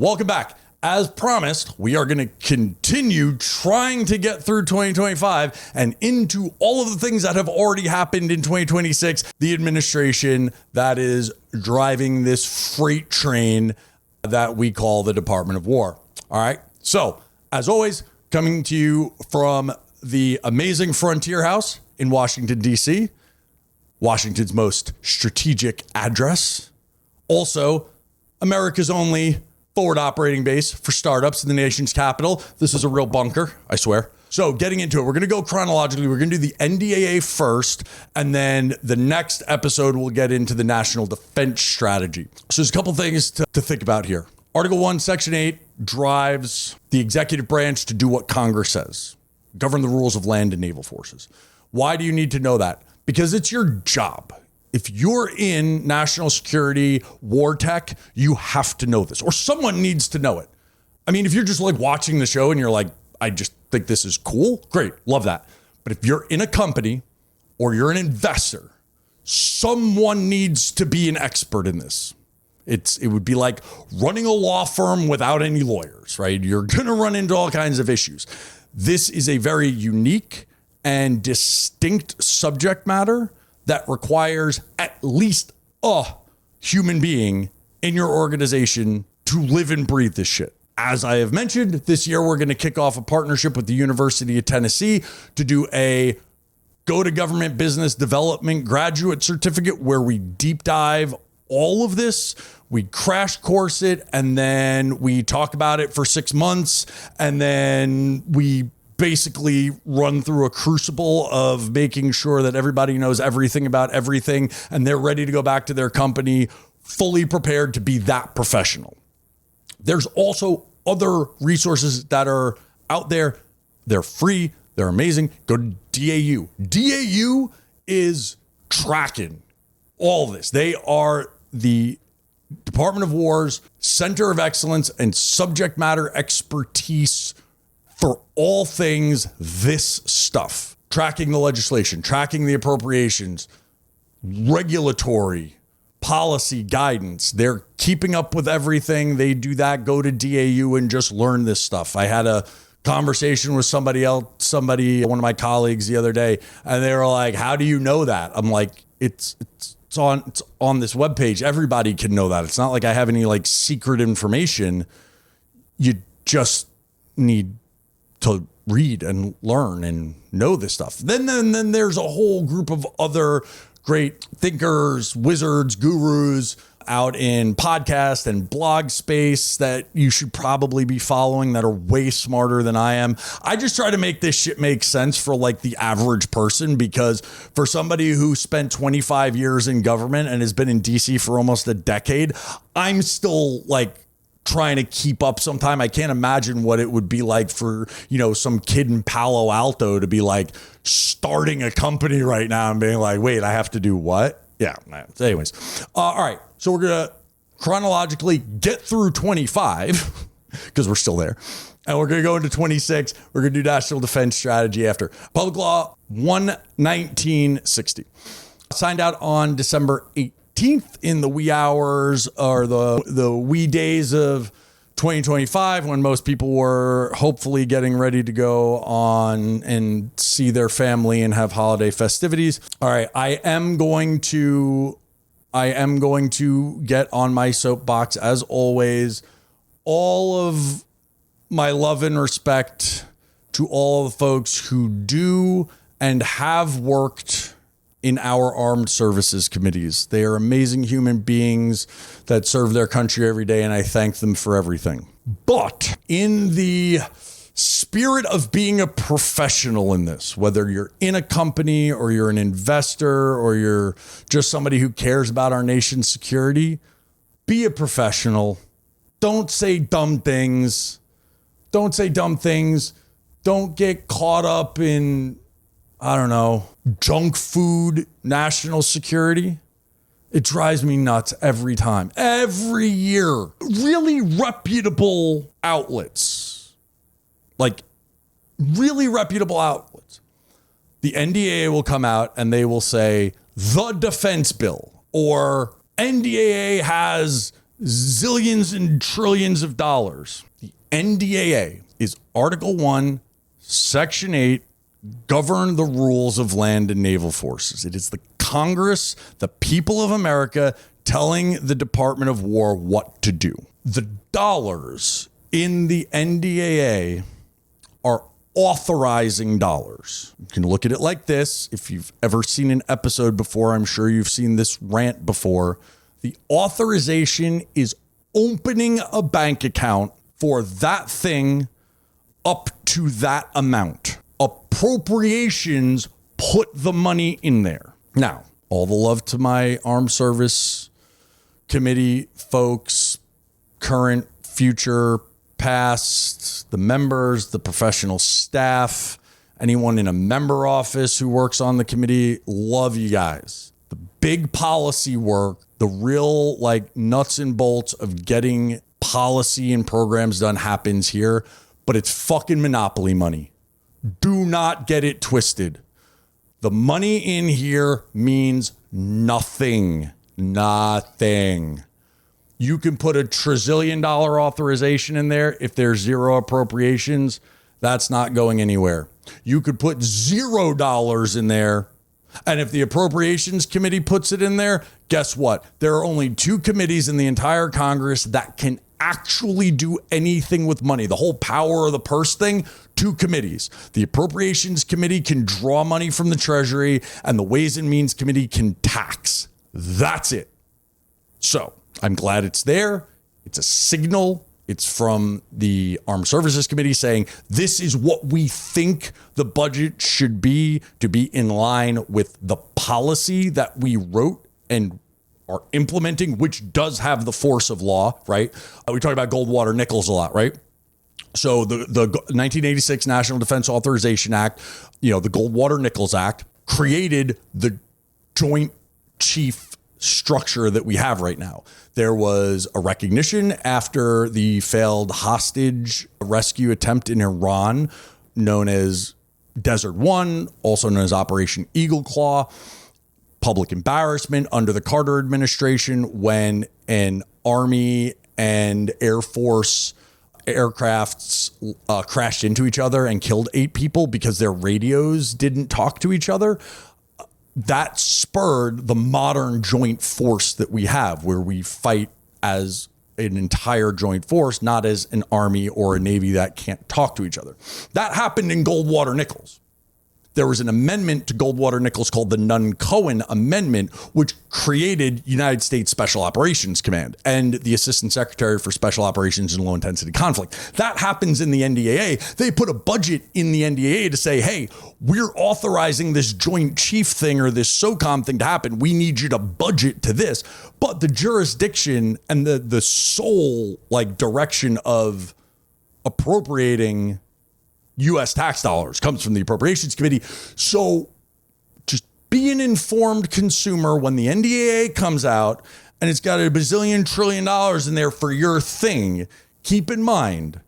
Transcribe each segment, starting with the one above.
Welcome back. As promised, we are going to continue trying to get through 2025 and into all of the things that have already happened in 2026. The administration that is driving this freight train that we call the Department of War. All right. So, as always, coming to you from the amazing Frontier House in Washington, D.C., Washington's most strategic address. Also, America's only forward operating base for startups in the nation's capital. This is a real bunker, I swear. So getting into it, we're going to go chronologically. We're going to do the NDAA first, and then the next episode we'll get into the national defense strategy. So there's a couple things to think about here. Article 1, Section 8 drives the executive branch to do what Congress says, govern the rules of land and naval forces. Why do you need to know that? Because it's your job. If you're in national security, war tech, you have to know this, or someone needs to know it. I mean, if you're just like watching the show and you're like, I just think this is cool, great, love that. But if you're in a company or you're an investor, someone needs to be an expert in this. It would be like running a law firm without any lawyers, right? You're going to run into all kinds of issues. This is a very unique and distinct subject matter that requires at least a human being in your organization to live and breathe this shit. As I have mentioned, this year we're going to kick off a partnership with the University of Tennessee to do a Go to Government Business Development graduate certificate where we deep dive all of this. We crash course it, and then we talk about it for 6 months, and then we basically run through a crucible of making sure that everybody knows everything about everything and they're ready to go back to their company fully prepared to be that professional. There's also other resources that are out there. They're free. They're amazing. Go to DAU. DAU is tracking all this. They are the Department of War's Center of Excellence and subject matter expertise for all things this stuff, tracking the legislation, tracking the appropriations, regulatory, policy guidance. They're keeping up with everything. They do that. Go to DAU and just learn this stuff. I had a conversation with one of my colleagues the other day, and they were like, how do you know that? I'm like, it's on this webpage. Everybody can know that. It's not like I have any like secret information. You just need to read and learn and know this stuff. Then there's a whole group of other great thinkers, wizards, gurus out in podcast and blog space that you should probably be following that are way smarter than I am. I just try to make this shit make sense for like the average person, because for somebody who spent 25 years in government and has been in DC for almost a decade, I'm still like trying to keep up sometime. I can't imagine what it would be like for, some kid in Palo Alto to be like starting a company right now and being like, wait, I have to do what? Yeah. Anyways. All right. So we're going to chronologically get through 25 because we're still there. And we're going to go into 26. We're going to do national defense strategy after. Public Law 1/1960. Signed out on December 18th in the wee hours or the wee days of 2025, when most people were hopefully getting ready to go on and see their family and have holiday festivities. All right, I am going to get on my soapbox as always. All of my love and respect to all the folks who do and have worked in our armed services committees. They are amazing human beings that serve their country every day, and I thank them for everything. But in the spirit of being a professional in this, whether you're in a company or you're an investor or you're just somebody who cares about our nation's security, be a professional. Don't say dumb things. Don't get caught up in, junk food, national security. It drives me nuts every time. Every year. Really reputable outlets. The NDAA will come out and they will say, the defense bill, or NDAA has zillions and trillions of dollars. The NDAA is Article 1, Section 8, govern the rules of land and naval forces. It is the Congress, the people of America, telling the Department of War what to do. The dollars in the NDAA are authorizing dollars. You can look at it like this. If you've ever seen an episode before, I'm sure you've seen this rant before. The authorization is opening a bank account for that thing up to that amount. Appropriations put the money in there. Now, all the love to my Armed Service Committee folks, current, future, past, the members, the professional staff, anyone in a member office who works on the committee, love you guys. The big policy work, the real like nuts and bolts of getting policy and programs done happens here, but it's fucking monopoly money. Do not get it twisted. The money in here means nothing. Nothing. You can put a $1 trillion authorization in there. If there's zero appropriations, that's not going anywhere. You could put $0 in there. And if the Appropriations Committee puts it in there, guess what? There are only 2 committees in the entire Congress that can actually do anything with money. The whole power of the purse thing, 2 committees. The Appropriations Committee can draw money from the Treasury, and the Ways and Means Committee can tax. That's it. So I'm glad it's there. It's a signal. It's from the Armed Services Committee saying this is what we think the budget should be to be in line with the policy that we wrote and are implementing, which does have the force of law, right? We talk about Goldwater, Nichols a lot, right? So the 1986 National Defense Authorization Act, the Goldwater Nichols Act created the joint chief structure that we have right now. There was a recognition after the failed hostage rescue attempt in Iran, known as Desert One, also known as Operation Eagle Claw. Public embarrassment under the Carter administration when an Army and Air Force aircrafts crashed into each other and killed 8 people because their radios didn't talk to each other. That spurred the modern joint force that we have, where we fight as an entire joint force, not as an Army or a Navy that can't talk to each other. That happened in Goldwater Nichols. There was an amendment to Goldwater Nichols called the Nunn-Cohen Amendment, which created United States Special Operations Command and the Assistant Secretary for Special Operations and Low Intensity Conflict. That happens in the NDAA. They put a budget in the NDAA to say, hey, we're authorizing this Joint Chief thing or this SOCOM thing to happen. We need you to budget to this. But the jurisdiction and the sole direction of appropriating U.S. tax dollars comes from the Appropriations Committee. So just be an informed consumer when the NDAA comes out and it's got a bazillion trillion dollars in there for your thing. Keep in mind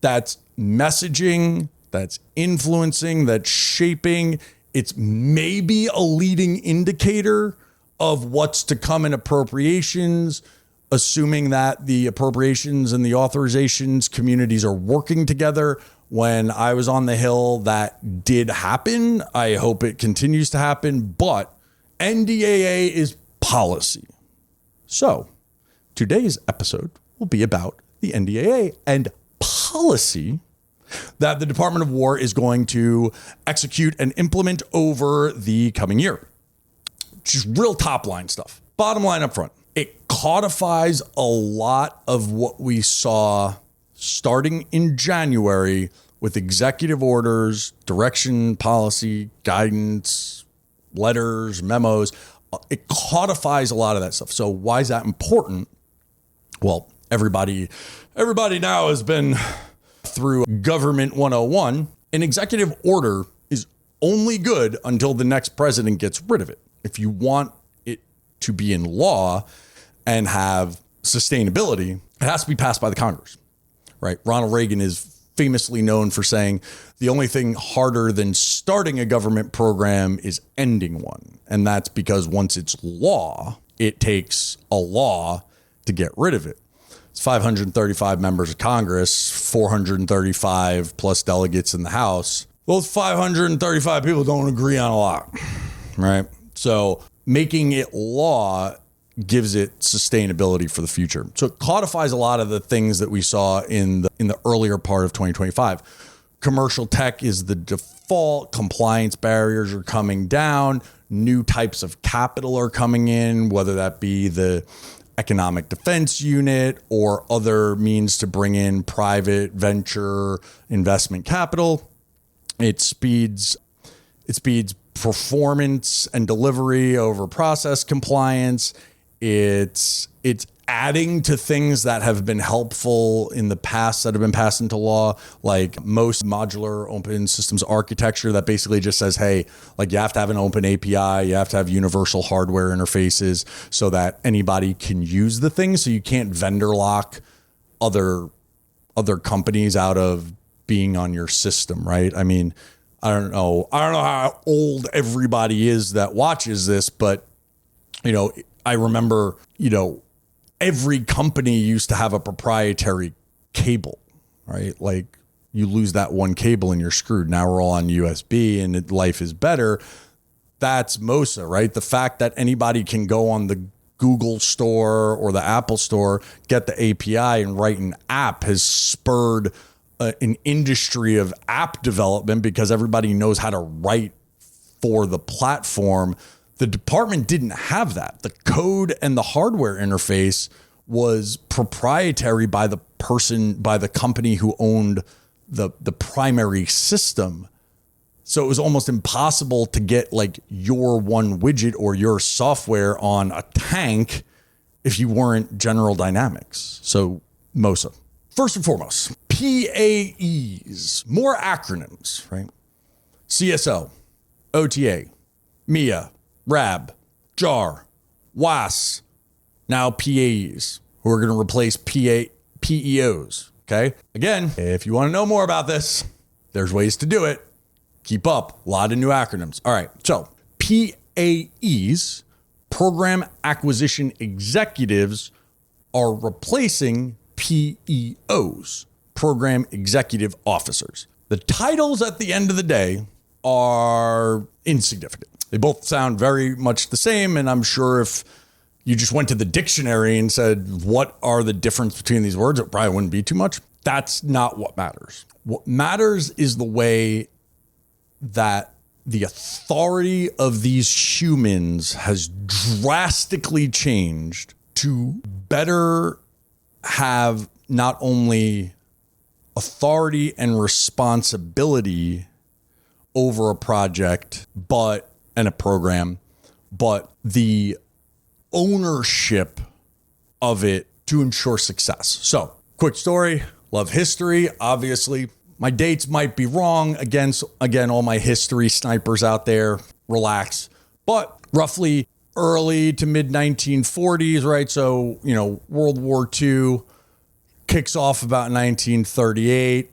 that's messaging, that's influencing, that's shaping. It's maybe a leading indicator of what's to come in appropriations, assuming that the appropriations and the authorizations communities are working together. When I was on the Hill, that did happen. I hope it continues to happen, but NDAA is policy. So today's episode will be about the NDAA and policy that the Department of War is going to execute and implement over the coming year. Just real top line stuff. Bottom line up front. It codifies a lot of what we saw starting in January with executive orders, direction, policy, guidance, letters, memos. It codifies a lot of that stuff. So why is that important? Well, everybody now has been through Government 101. An executive order is only good until the next president gets rid of it. If you want it to be in law and have sustainability, it has to be passed by the Congress. Right. Ronald Reagan is famously known for saying the only thing harder than starting a government program is ending one. And that's because once it's law, it takes a law to get rid of it. It's 535 members of Congress, 435 plus delegates in the House. Those 535 people don't agree on a lot, right? So making it law gives it sustainability for the future. So it codifies a lot of the things that we saw in the earlier part of 2025. Commercial tech is the default. Compliance barriers are coming down. New types of capital are coming in, whether that be the economic defense unit or other means to bring in private venture investment capital. It speeds performance and delivery over process compliance. It's adding to things that have been helpful in the past that have been passed into law, like M.O.S.A, modular open systems architecture, that basically just says, hey, like you have to have an open API, you have to have universal hardware interfaces so that anybody can use the thing. So you can't vendor lock other companies out of being on your system, right? I mean, I don't know how old everybody is that watches this, but I remember, every company used to have a proprietary cable, right? Like you lose that one cable and you're screwed. Now we're all on USB and life is better. That's M.O.S.A, right? The fact that anybody can go on the Google store or the Apple store, get the API and write an app has spurred an industry of app development because everybody knows how to write for the platform. The department didn't have that. The code and the hardware interface was proprietary by the company who owned the primary system. So it was almost impossible to get like your one widget or your software on a tank if you weren't General Dynamics. So M.O.S.A. First and foremost, PAEs, more acronyms, right? CSO, OTA, MIA, RAB, JAR, WAS, now PAEs, who are going to replace PEOs, okay? Again, if you want to know more about this, there's ways to do it. Keep up. A lot of new acronyms. All right, so PAEs, Program Acquisition Executives, are replacing PEOs, Program Executive Officers. The titles at the end of the day are insignificant. They both sound very much the same, and I'm sure if you just went to the dictionary and said, what are the difference between these words, it probably wouldn't be too much. That's not what matters. What matters is the way that the authority of these humans has drastically changed to better have not only authority and responsibility over a project, and a program, but the ownership of it to ensure success. So, quick story, love history, obviously. My dates might be wrong. Again, all my history snipers out there, relax. But roughly early to mid 1940s, right? So, World War II kicks off about 1938.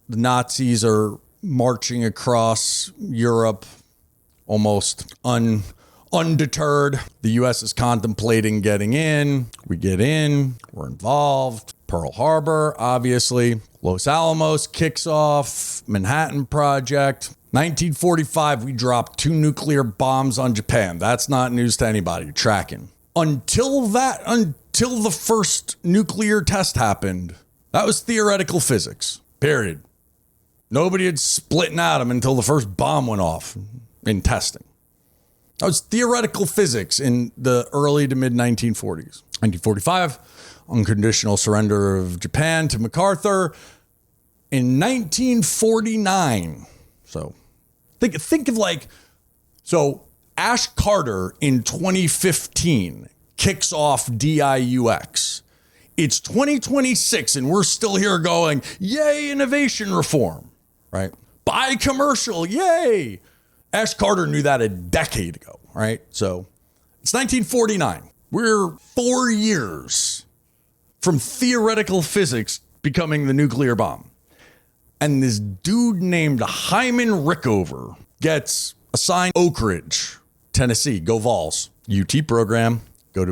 The Nazis are marching across Europe almost undeterred. The U.S. is contemplating getting in. We get in. We're involved. Pearl Harbor, obviously. Los Alamos kicks off. Manhattan Project. 1945, we dropped 2 nuclear bombs on Japan. That's not news to anybody. Tracking. Until the first nuclear test happened, that was theoretical physics. Period. Nobody had split an atom until the first bomb went off in testing. That was theoretical physics in the early to mid 1940s. 1945, unconditional surrender of Japan to MacArthur. In 1949, so think of Ash Carter in 2015 kicks off DIUX. It's 2026 and we're still here going, yay, innovation reform, right? Buy commercial, yay. Ash Carter knew that a decade ago, right? So it's 1949. We're 4 years from theoretical physics becoming the nuclear bomb. And this dude named Hyman Rickover gets assigned Oak Ridge, Tennessee. Go Vols. UT program. Go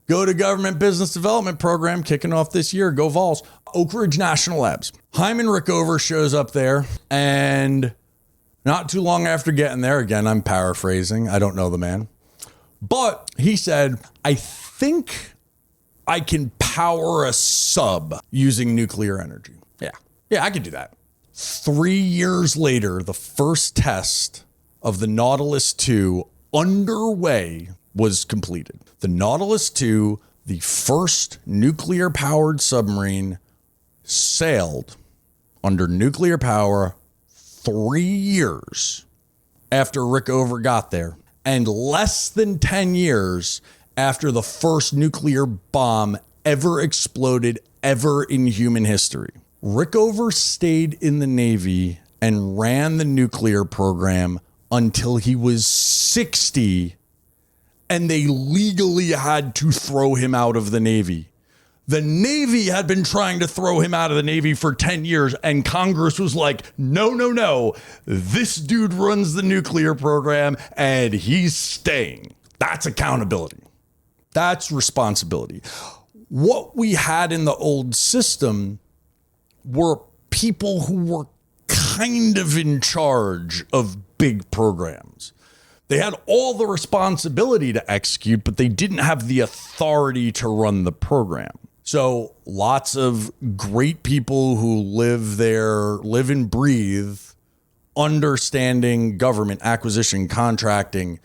Go to Government Business Development Program kicking off this year. Go Vols. Oak Ridge National Labs. Hyman Rickover shows up there, and not too long after getting there, again, I'm paraphrasing, I don't know the man, but he said, I think I can power a sub using nuclear energy. Yeah, I could do that. 3 years later, the first test of the Nautilus II underway was completed. The Nautilus II, the first nuclear-powered submarine, sailed under nuclear power 3 years after Rickover got there, and less than 10 years after the first nuclear bomb ever exploded ever in human history. Rickover stayed in the Navy and ran the nuclear program until he was 60, and they legally had to throw him out of the Navy. The Navy had been trying to throw him out of the Navy for 10 years, and Congress was like, no. This dude runs the nuclear program, and he's staying. That's accountability. That's responsibility. What we had in the old system were people who were kind of in charge of big programs. They had all the responsibility to execute, but they didn't have the authority to run the program. So lots of great people who live there, live and breathe, understanding government acquisition, contracting,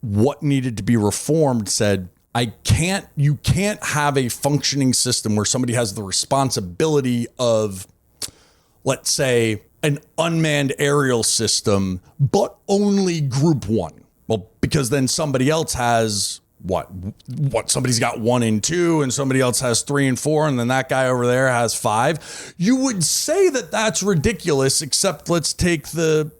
what needed to be reformed, said, you can't have a functioning system where somebody has the responsibility of, let's say, an unmanned aerial system, but only group one. Well, because then somebody else has what somebody's got 1 and 2 and somebody else has 3 and 4. And then that guy over there has 5. You would say that that's ridiculous, except let's take the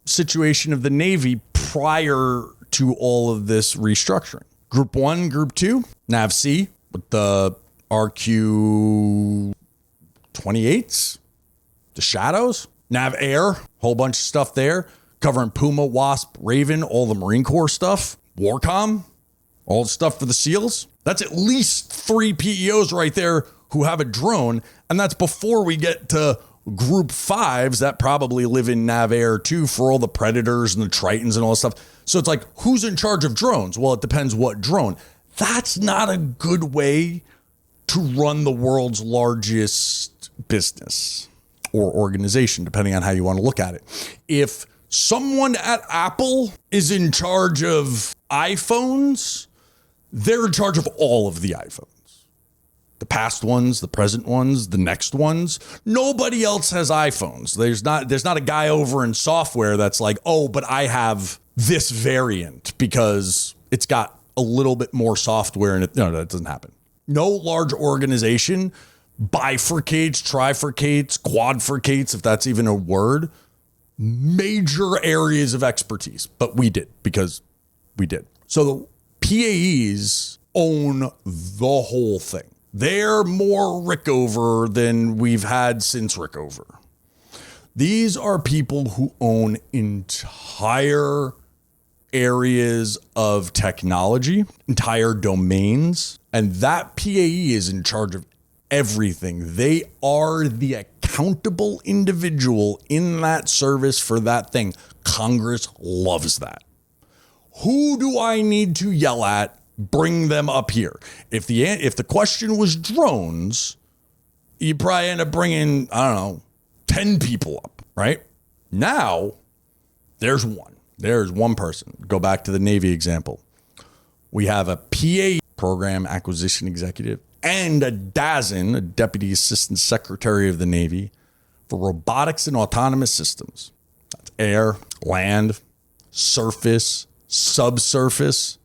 situation of the Navy prior to all of this restructuring. Group 1, Group 2, NAVC with the RQ-28s, the Shadows, Nav Air, whole bunch of stuff there, covering Puma, W.A.S.P, Raven, all the Marine Corps stuff, Warcom, all the stuff for the SEALs. That's at least 3 PEOs right there who have a drone, and that's before we get to Group 5s that probably live in Nav Air too for all the Predators and the Tritons and all that stuff. So it's like, who's in charge of drones? Well, it depends what drone. That's not a good way to run the world's largest business or organization, depending on how you want to look at it. If someone at Apple is in charge of iPhones, they're in charge of all of the iPhones. The past ones, the present ones, the next ones. Nobody else has iPhones. There's not a guy over in software that's like, oh, but I have this variant because it's got a little bit more software in it. No, that doesn't happen. No large organization bifurcates, trifurcates, quadfurcates, if that's even a word, major areas of expertise. But we did, because we did. So the PAEs own the whole thing. They're more Rickover than we've had since Rickover. These are people who own entire areas of technology, entire domains, and that PAE is in charge of everything. They are the accountable individual in that service for that thing. Congress loves that. Who do I need to yell at? Bring them up here. If the question was drones, you'd probably end up bringing, 10 people up, right? Now, there's one. There's one person. Go back to the Navy example. We have a PA program acquisition executive and a DASN, a Deputy Assistant Secretary of the Navy, for robotics and autonomous systems. That's air, land, surface, subsurface.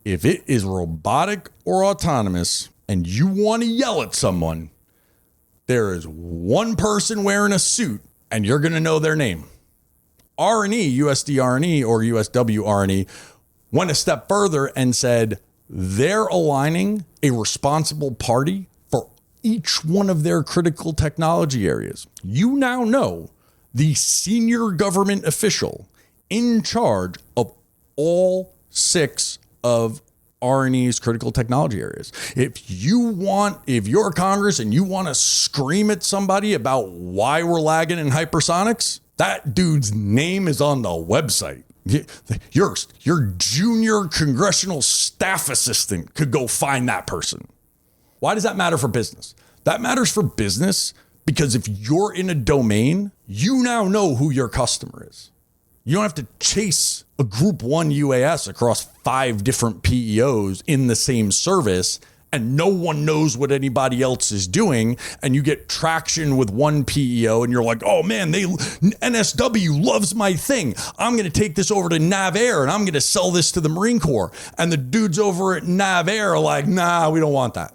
If it is robotic or autonomous and you want to yell at someone, there is one person wearing a suit and you're going to know their name. R&E, USD R&E or USW R&E went a step further and said they're aligning a responsible party for each one of their critical technology areas. You now know the senior government official in charge of all 6 of R&E's critical technology areas. If you're Congress and you want to scream at somebody about why we're lagging in hypersonics, that dude's name is on the website. Your junior congressional staff assistant could go find that person. Why does that matter for business? That matters for business because if you're in a domain, you now know who your customer is. You don't have to chase a Group 1 UAS across 5 different PEOs in the same service, and no one knows what anybody else is doing, and you get traction with one PEO, and you're like, oh man, NSW loves my thing. I'm going to take this over to NAVAIR, and I'm going to sell this to the Marine Corps. And the dudes over at NAVAIR are like, nah, we don't want that.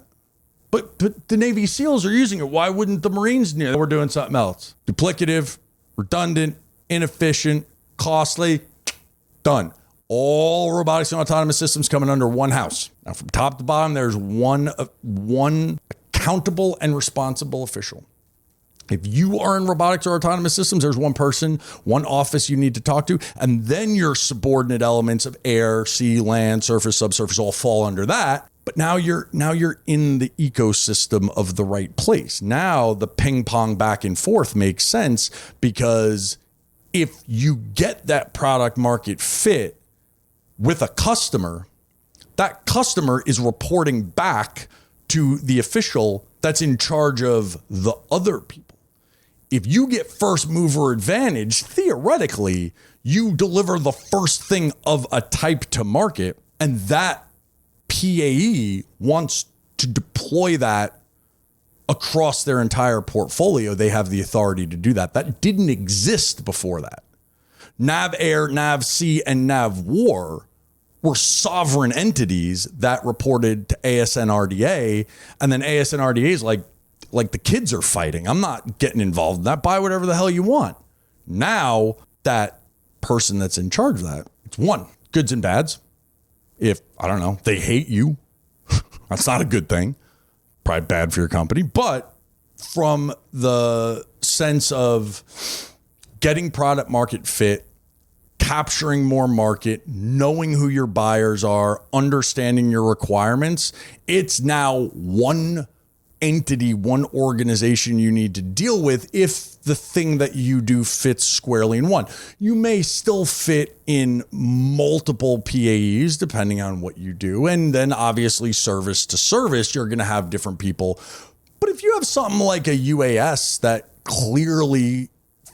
But the Navy SEALs are using it. Why wouldn't the Marines know we're doing something else? Duplicative, redundant, inefficient, costly, done. All robotics and autonomous systems coming under one house. Now, from top to bottom, there's one accountable and responsible official. If you are in robotics or autonomous systems, there's one person, one office you need to talk to, and then your subordinate elements of air, sea, land, surface, subsurface all fall under that. But now you're in the ecosystem of the right place. Now the ping pong back and forth makes sense because if you get that product market fit with a customer, that customer is reporting back to the official that's in charge of the other people. If you get first mover advantage, theoretically, you deliver the first thing of a type to market, and that PAE wants to deploy that across their entire portfolio. They have the authority to do that. That didn't exist before that. NAVAIR, NAVSEA, and NAVWAR were sovereign entities that reported to ASNRDA, and then ASNRDA is like the kids are fighting. I'm not getting involved in that. Buy whatever the hell you want. Now that person that's in charge of that, it's one, goods and bads. If, I don't know, they hate you, that's not a good thing. Probably bad for your company. But from the sense of getting product market fit, capturing more market, knowing who your buyers are, understanding your requirements, it's now one entity, one organization you need to deal with if the thing that you do fits squarely in one. You may still fit in multiple PAEs depending on what you do. And then obviously service to service, you're going to have different people. But if you have something like a UAS that clearly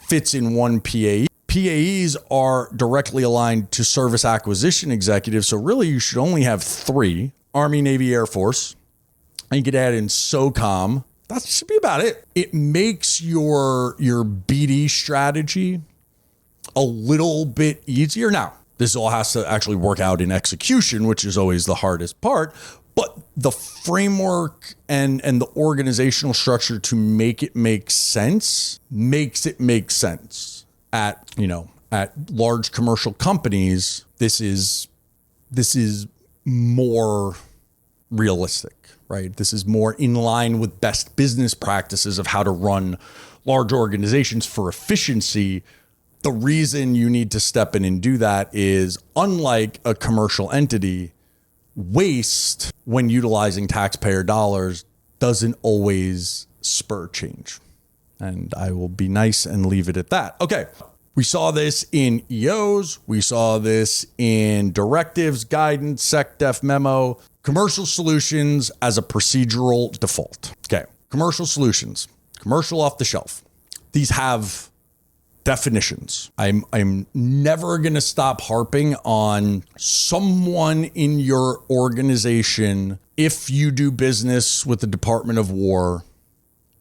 fits in one PAE, PAEs are directly aligned to service acquisition executives. So really you should only have 3: Army, Navy, Air Force. And you could add in SOCOM. That should be about it. It makes your BD strategy a little bit easier. Now, this all has to actually work out in execution, which is always the hardest part. But the framework and the organizational structure to make it make sense makes it make sense. At large commercial companies, this is more realistic. Right. This is more in line with best business practices of how to run large organizations for efficiency. The reason you need to step in and do that is, unlike a commercial entity, waste when utilizing taxpayer dollars doesn't always spur change. And I will be nice and leave it at that. Okay. We saw this in EOs. We saw this in directives, guidance, SecDef memo. Commercial solutions as a procedural default. Okay. Commercial solutions, commercial off the shelf. These have definitions. I'm never going to stop harping on someone in your organization, if you do business with the Department of War,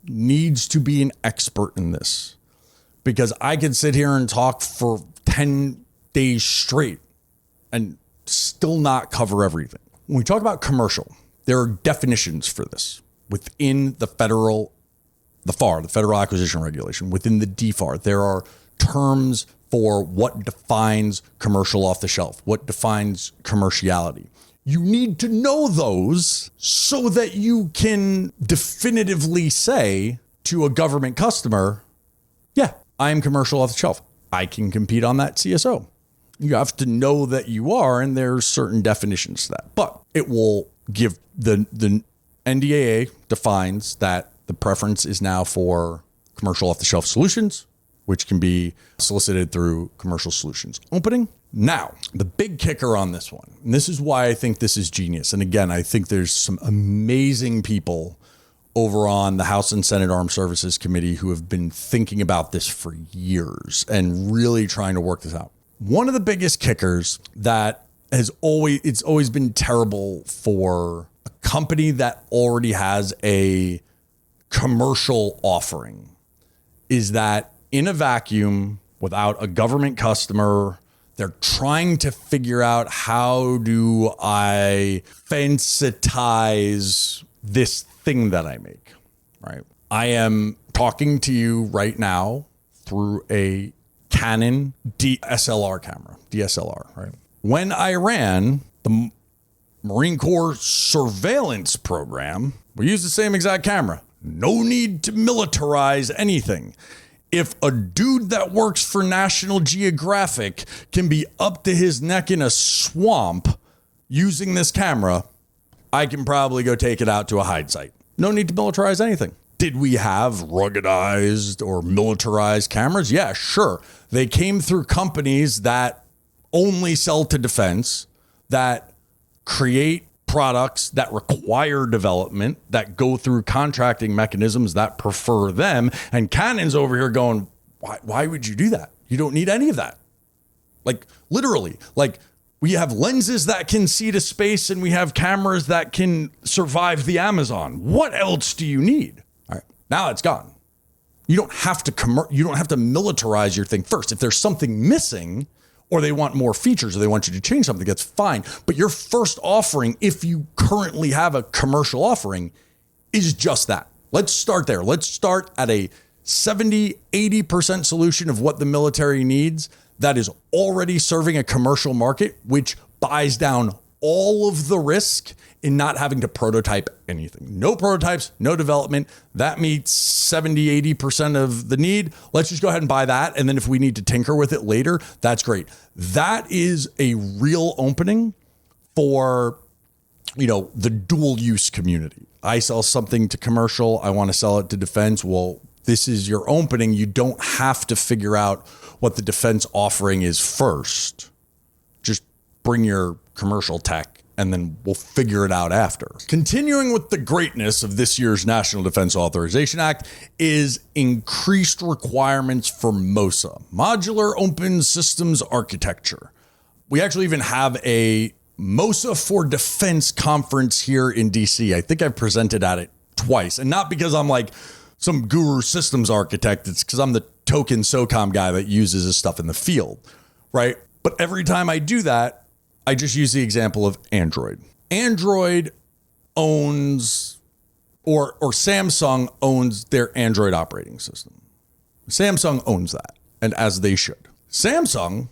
needs to be an expert in this. Because I could sit here and talk for 10 days straight and still not cover everything. When we talk about commercial, there are definitions for this within the federal, the FAR, the Federal Acquisition Regulation. Within the DFAR, there are terms for what defines commercial off the shelf, what defines commerciality. You need to know those so that you can definitively say to a government customer, yeah, I am commercial off the shelf. I can compete on that CSO. You have to know that you are, and there's certain definitions to that. But it will give the NDAA defines that the preference is now for commercial off-the-shelf solutions, which can be solicited through commercial solutions opening. Now, the big kicker on this one, and this is why I think this is genius. And again, I think there's some amazing people over on the House and Senate Armed Services Committee who have been thinking about this for years and really trying to work this out. One of the biggest kickers that it's always been terrible for a company that already has a commercial offering is that in a vacuum, without a government customer, they're trying to figure out, how do I sensitize this thing that I make, right? I am talking to you right now through a Canon DSLR camera, DSLR, right? When I ran the Marine Corps surveillance program, we used the same exact camera. No need to militarize anything. If a dude that works for National Geographic can be up to his neck in a swamp using this camera, I can probably go take it out to a hide site. No need to militarize anything. Did we have ruggedized or militarized cameras? Yeah, sure. They came through companies that only sell to defense, that create products that require development, that go through contracting mechanisms that prefer them. And Canon's over here going, why would you do that? You don't need any of that. Like literally, like we have lenses that can see to space and we have cameras that can survive the Amazon. What else do you need? All right, now it's gone. You don't have to militarize your thing first. If there's something missing, or they want more features, or they want you to change something, that's fine. But your first offering, if you currently have a commercial offering, is just that. Let's start there. Let's start at a 70, 80% solution of what the military needs that is already serving a commercial market, which buys down all of the risk in not having to prototype anything. No prototypes, no development. That meets 70, 80% of the need. Let's just go ahead and buy that. And then if we need to tinker with it later, that's great. That is a real opening for, the dual use community. I sell something to commercial. I want to sell it to defense. Well, this is your opening. You don't have to figure out what the defense offering is first. Just bring your commercial tech, and then we'll figure it out after. Continuing with the greatness of this year's National Defense Authorization Act is increased requirements for M.O.S.A, Modular Open Systems Architecture. We actually even have a M.O.S.A for Defense conference here in DC. I think I've presented at it twice, and not because I'm like some guru systems architect. It's because I'm the token SOCOM guy that uses this stuff in the field, right? But every time I do that, I just use the example of Android. Android owns, or Samsung owns their Android operating system. Samsung owns that, and as they should. Samsung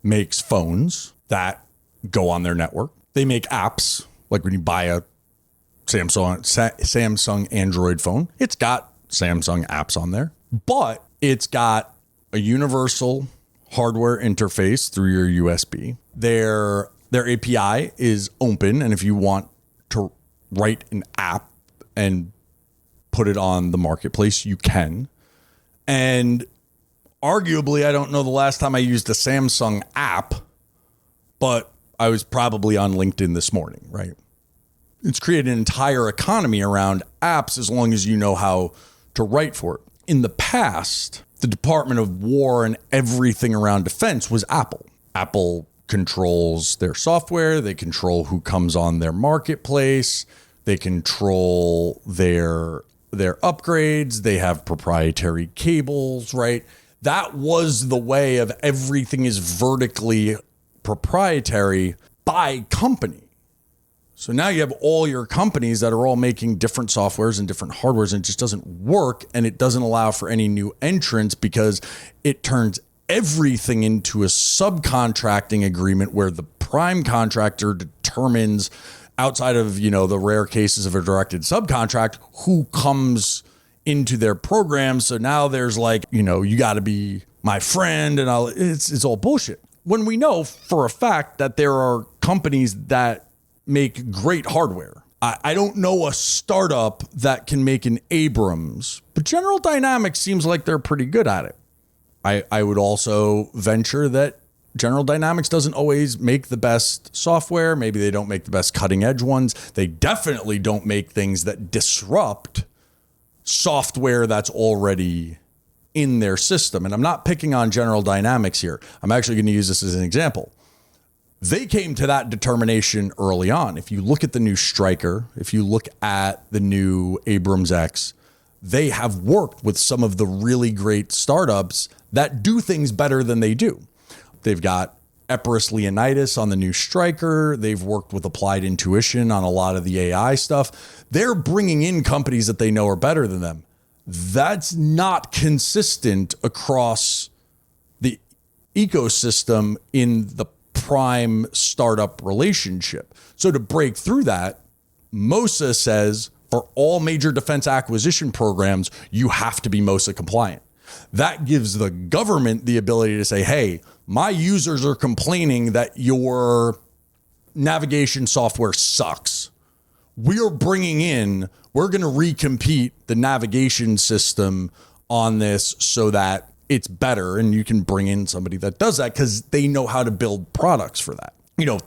makes phones that go on their network. They make apps, like when you buy a Samsung Android phone, it's got Samsung apps on there, but it's got a universal hardware interface through your USB. Their API is open, and if you want to write an app and put it on the marketplace, you can. And arguably, I don't know the last time I used a Samsung app, but I was probably on LinkedIn this morning, right? It's created an entire economy around apps as long as you know how to write for it. In the past, the Department of War and everything around defense was Apple. Apple controls their software. They control who comes on their marketplace. They control their upgrades. They have proprietary cables, right? That was the way of everything is vertically proprietary by company. So now you have all your companies that are all making different softwares and different hardwares, and it just doesn't work, and it doesn't allow for any new entrants because it turns everything into a subcontracting agreement where the prime contractor determines, outside of, the rare cases of a directed subcontract, who comes into their program. So now there's like, you got to be my friend, and it's all bullshit. when we know for a fact that there are companies that make great hardware. I don't know a startup that can make an Abrams, but General Dynamics seems like they're pretty good at it. I would also venture that General Dynamics doesn't always make the best software. Maybe they don't make the best cutting edge ones. They definitely don't make things that disrupt software that's already in their system. And I'm not picking on General Dynamics here. I'm actually going to use this as an example. They came to that determination early on. If you look at the new Stryker, if you look at the new Abrams X, they have worked with some of the really great startups that do things better than they do. They've got Epirus Leonidas on the new Stryker. They've worked with Applied Intuition on a lot of the AI stuff. They're bringing in companies that they know are better than them. That's not consistent across the ecosystem in the prime startup relationship. So to break through that, M.O.S.A says for all major defense acquisition programs, you have to be M.O.S.A compliant. That gives the government the ability to say, hey, my users are complaining that your navigation software sucks. We're going to recompete the navigation system on this so that it's better. And you can bring in somebody that does that because they know how to build products for that.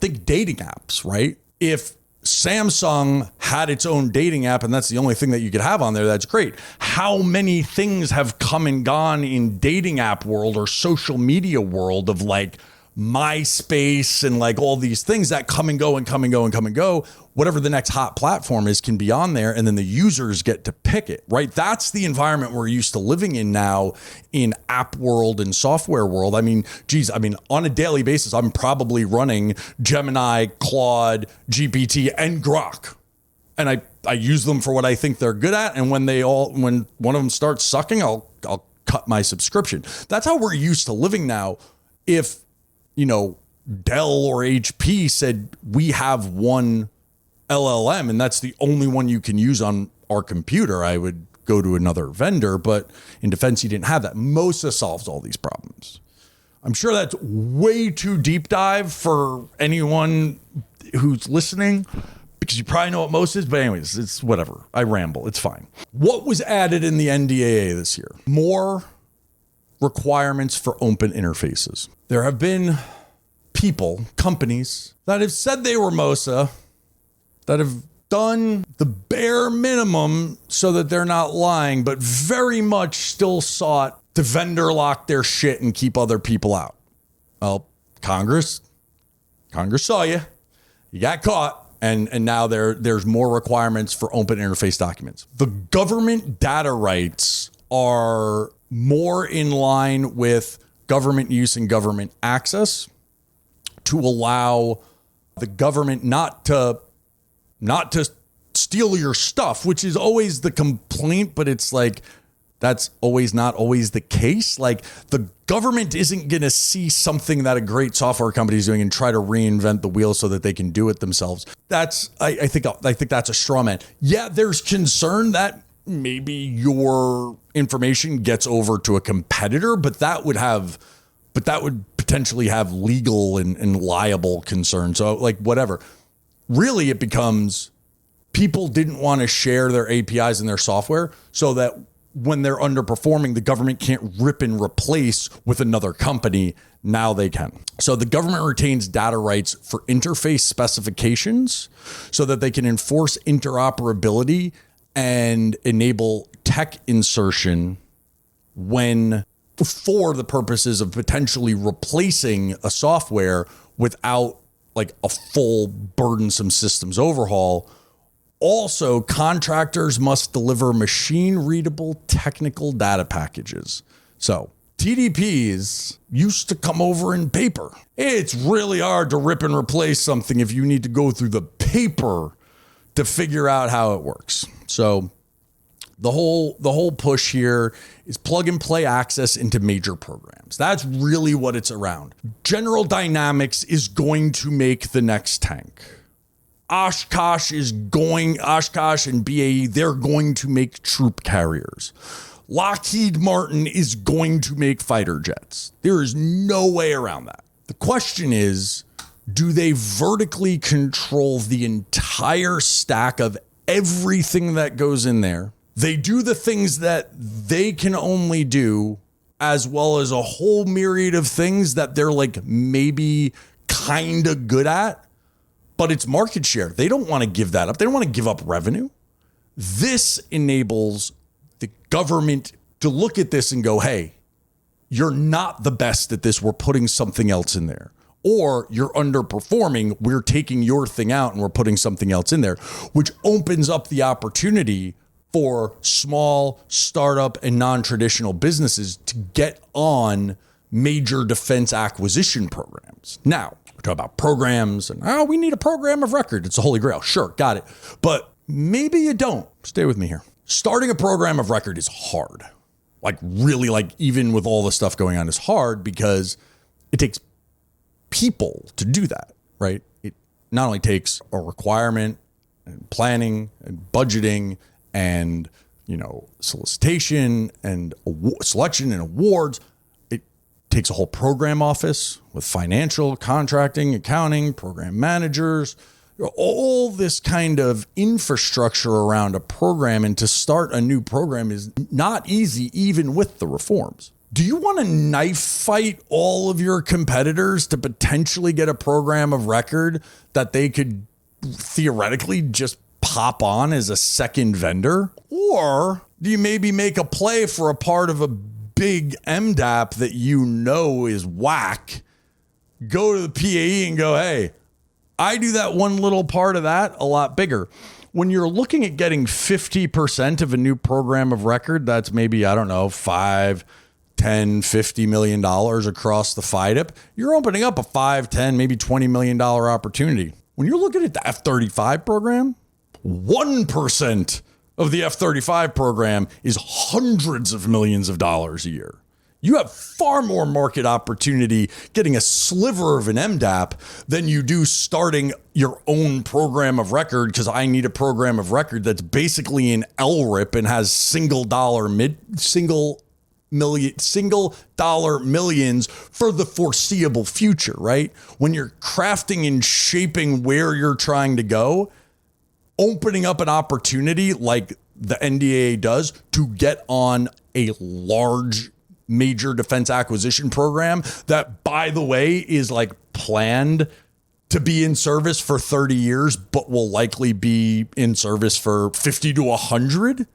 Think dating apps, right? If Samsung had its own dating app and that's the only thing that you could have on there, that's great. How many things have come and gone in dating app world or social media world of like MySpace and like all these things that come and go and come and go and come and go. Whatever the next hot platform is can be on there and then the users get to pick it, right? That's the environment we're used to living in now in app world and software world. On a daily basis, I'm probably running Gemini, Claude, GPT, and Grok. And I use them for what I think they're good at. And when one of them starts sucking, I'll cut my subscription. That's how we're used to living now. If Dell or HP said we have one LLM and that's the only one you can use on our computer, I would go to another vendor. But in defense, you didn't have that. M.O.S.A solves all these problems. I'm sure that's way too deep dive for anyone who's listening because you probably know what M.O.S.A is. But anyways, it's whatever. I ramble. It's fine. What was added in the N.D.A.A this year? More requirements for open interfaces. There have been companies that have said they were M.O.S.A, that have done the bare minimum so that they're not lying, but very much still sought to vendor lock their shit and keep other people out. Well, Congress saw you. You got caught. And now there's more requirements for open interface documents. The government data rights are more in line with government use and government access to allow the government not to steal your stuff, which is always the complaint, but it's like that's not always the case. Like the government isn't going to see something that a great software company is doing and try to reinvent the wheel so that they can do it themselves. I think that's a straw man. Yeah, there's concern that maybe your information gets over to a competitor, but that would potentially have legal and liable concerns. So like whatever. Really, it becomes people didn't want to share their APIs and their software so that when they're underperforming, the government can't rip and replace with another company. Now they can. So the government retains data rights for interface specifications so that they can enforce interoperability and enable tech insertion for the purposes of potentially replacing a software without like a full burdensome systems overhaul. Also, contractors must deliver machine readable technical data packages. So TDPs used to come over in paper. It's really hard to rip and replace something if you need to go through the paper to figure out how it works. So the whole push here is plug and play access into major programs. That's really what it's around. General Dynamics is going to make the next tank. Oshkosh and BAE, they're going to make troop carriers. Lockheed Martin is going to make fighter jets. There is no way around that. The question is, do they vertically control the entire stack of everything that goes in there? They do the things that they can only do, as well as a whole myriad of things that they're like maybe kind of good at, but it's market share. They don't want to give that up. They don't want to give up revenue. This enables the government to look at this and go, hey, you're not the best at this. We're putting something else in there. Or you're underperforming. We're taking your thing out and we're putting something else in there, which opens up the opportunity for small startup and non-traditional businesses to get on major defense acquisition programs. Now, we talk about programs and, we need a program of record. It's the Holy Grail. Sure, got it. But maybe you don't. Stay with me here. Starting a program of record is hard. Like really, like even with all the stuff going on, is hard because it takes people to do that, right? It not only takes a requirement and planning and budgeting and, solicitation and selection and awards. It takes a whole program office with financial, contracting, accounting, program managers, all this kind of infrastructure around a program. And to start a new program is not easy, even with the reforms. Do you want to knife fight all of your competitors to potentially get a program of record that they could theoretically just pop on as a second vendor? Or do you maybe make a play for a part of a big MDAP that is whack, go to the PAE and go, hey, I do that one little part of that a lot bigger. When you're looking at getting 50% of a new program of record, that's maybe, $5, $10, $50 million across the FIDIP, you're opening up a $5, $10, maybe $20 million opportunity. When you're looking at the F-35 program, 1% of the F-35 program is hundreds of millions of dollars a year. You have far more market opportunity getting a sliver of an MDAP than you do starting your own program of record, because I need a program of record that's basically an LRIP and has single dollar millions for the foreseeable future, right? When you're crafting and shaping where you're trying to go, opening up an opportunity like the NDAA does to get on a large major defense acquisition program that, by the way, is like planned to be in service for 30 years, but will likely be in service for 50 to 100,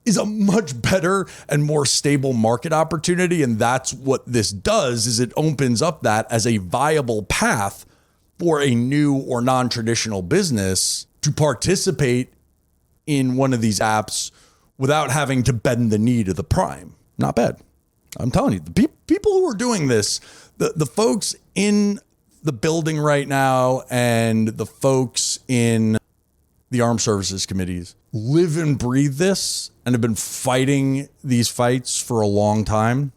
is a much better and more stable market opportunity. And that's what this does, is it opens up that as a viable path for a new or non-traditional business to participate in one of these apps without having to bend the knee to the prime. Not bad. I'm telling you, the people who are doing this, the folks in the building right now and the folks in the armed services committees live and breathe this and have been fighting these fights for a long time.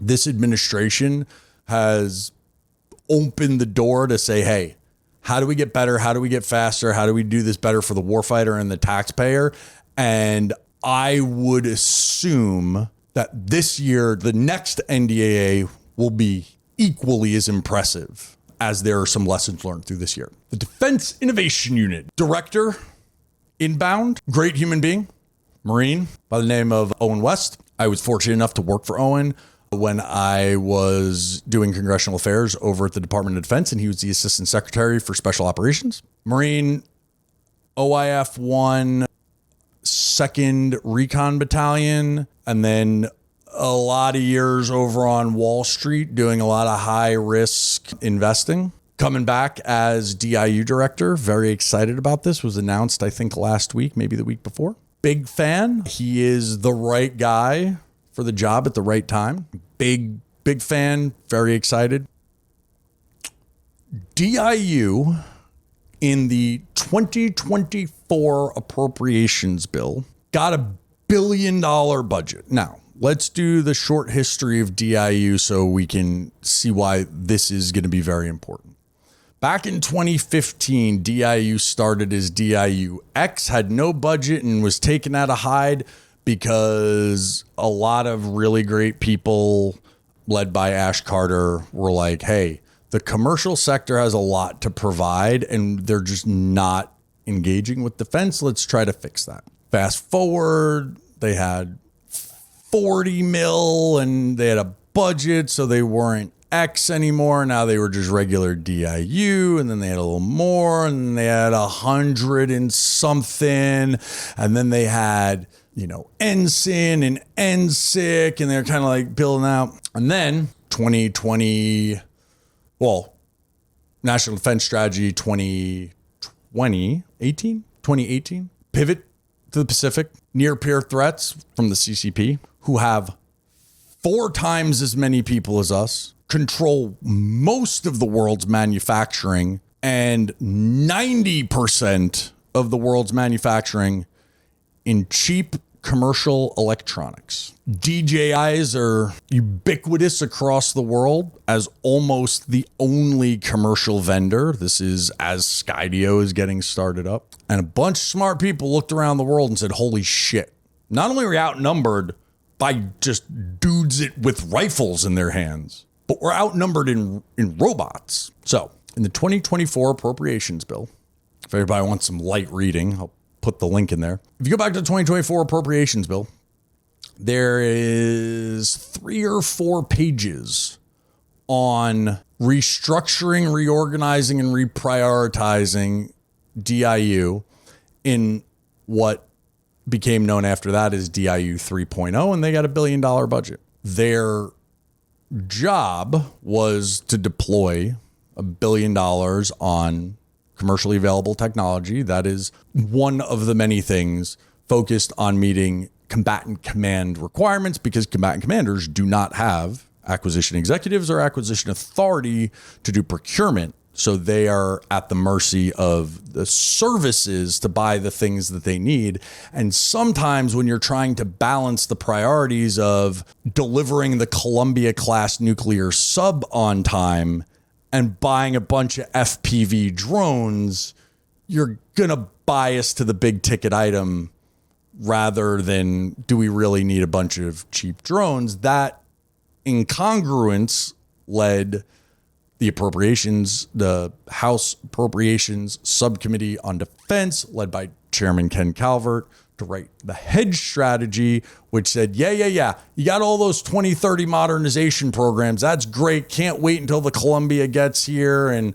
This administration has opened the door to say, hey, how do we get better? How do we get faster? How do we do this better for the warfighter and the taxpayer? And I would assume that this year, the next NDAA will be equally as impressive, as there are some lessons learned through this year. The Defense Innovation Unit Director, inbound, great human being, Marine by the name of Owen West. I was fortunate enough to work for Owen when I was doing congressional affairs over at the Department of Defense, and he was the Assistant Secretary for Special Operations. Marine, OIF 1, 2nd Recon Battalion, and then a lot of years over on Wall Street doing a lot of high risk investing. Coming back as DIU director, very excited about this. Was announced, I think, last week, maybe the week before. Big fan. He is the right guy for the job at the right time. Big fan, very excited. DIU in the 2024 appropriations bill got $1 billion budget. Now, let's do the short history of DIU so we can see why this is going to be very important. Back in 2015, DIU started as DIU-X, had no budget, and was taken out of hide because a lot of really great people led by Ash Carter were like, hey, The commercial sector has a lot to provide, and they're just not engaging with defense. Let's try to fix that. Fast forward, they had 40 mil and they had a budget, so they weren't X anymore. Now they were just regular DIU, and then they had a little more, and then they had 100 and something, and then they had, Ensign and NSIC, and they're kind of like building out. And then 2020, National Defense Strategy 2018, pivot to the Pacific, near peer threats from the CCP, who have 4 times as many people as us, control most of the world's manufacturing, and 90% of the world's manufacturing in cheap commercial electronics. DJIs are ubiquitous across the world as almost the only commercial vendor. This is as Skydio is getting started up. And a bunch of smart people looked around the world and said, holy shit, not only are we outnumbered by just dudes with rifles in their hands, but we're outnumbered in robots. So in the 2024 appropriations bill, if everybody wants some light reading, I'll put the link in there. If you go back to the 2024 appropriations bill, there is 3 or 4 pages on restructuring, reorganizing, and reprioritizing DIU in what became known after that as DIU 3.0, and they got $1 billion budget. Their job was to deploy $1 billion on commercially available technology. That is one of the many things focused on meeting combatant command requirements, because combatant commanders do not have acquisition executives or acquisition authority to do procurement. So they are at the mercy of the services to buy the things that they need. And sometimes when you're trying to balance the priorities of delivering the Columbia-class nuclear sub on time and buying a bunch of FPV drones, you're going to bias to the big ticket item rather than do we really need a bunch of cheap drones. That incongruence led the House Appropriations Subcommittee on Defense, led by Chairman Ken Calvert, to write the hedge strategy, which said, yeah, you got all those 2030 modernization programs. That's great. Can't wait until the Columbia gets here and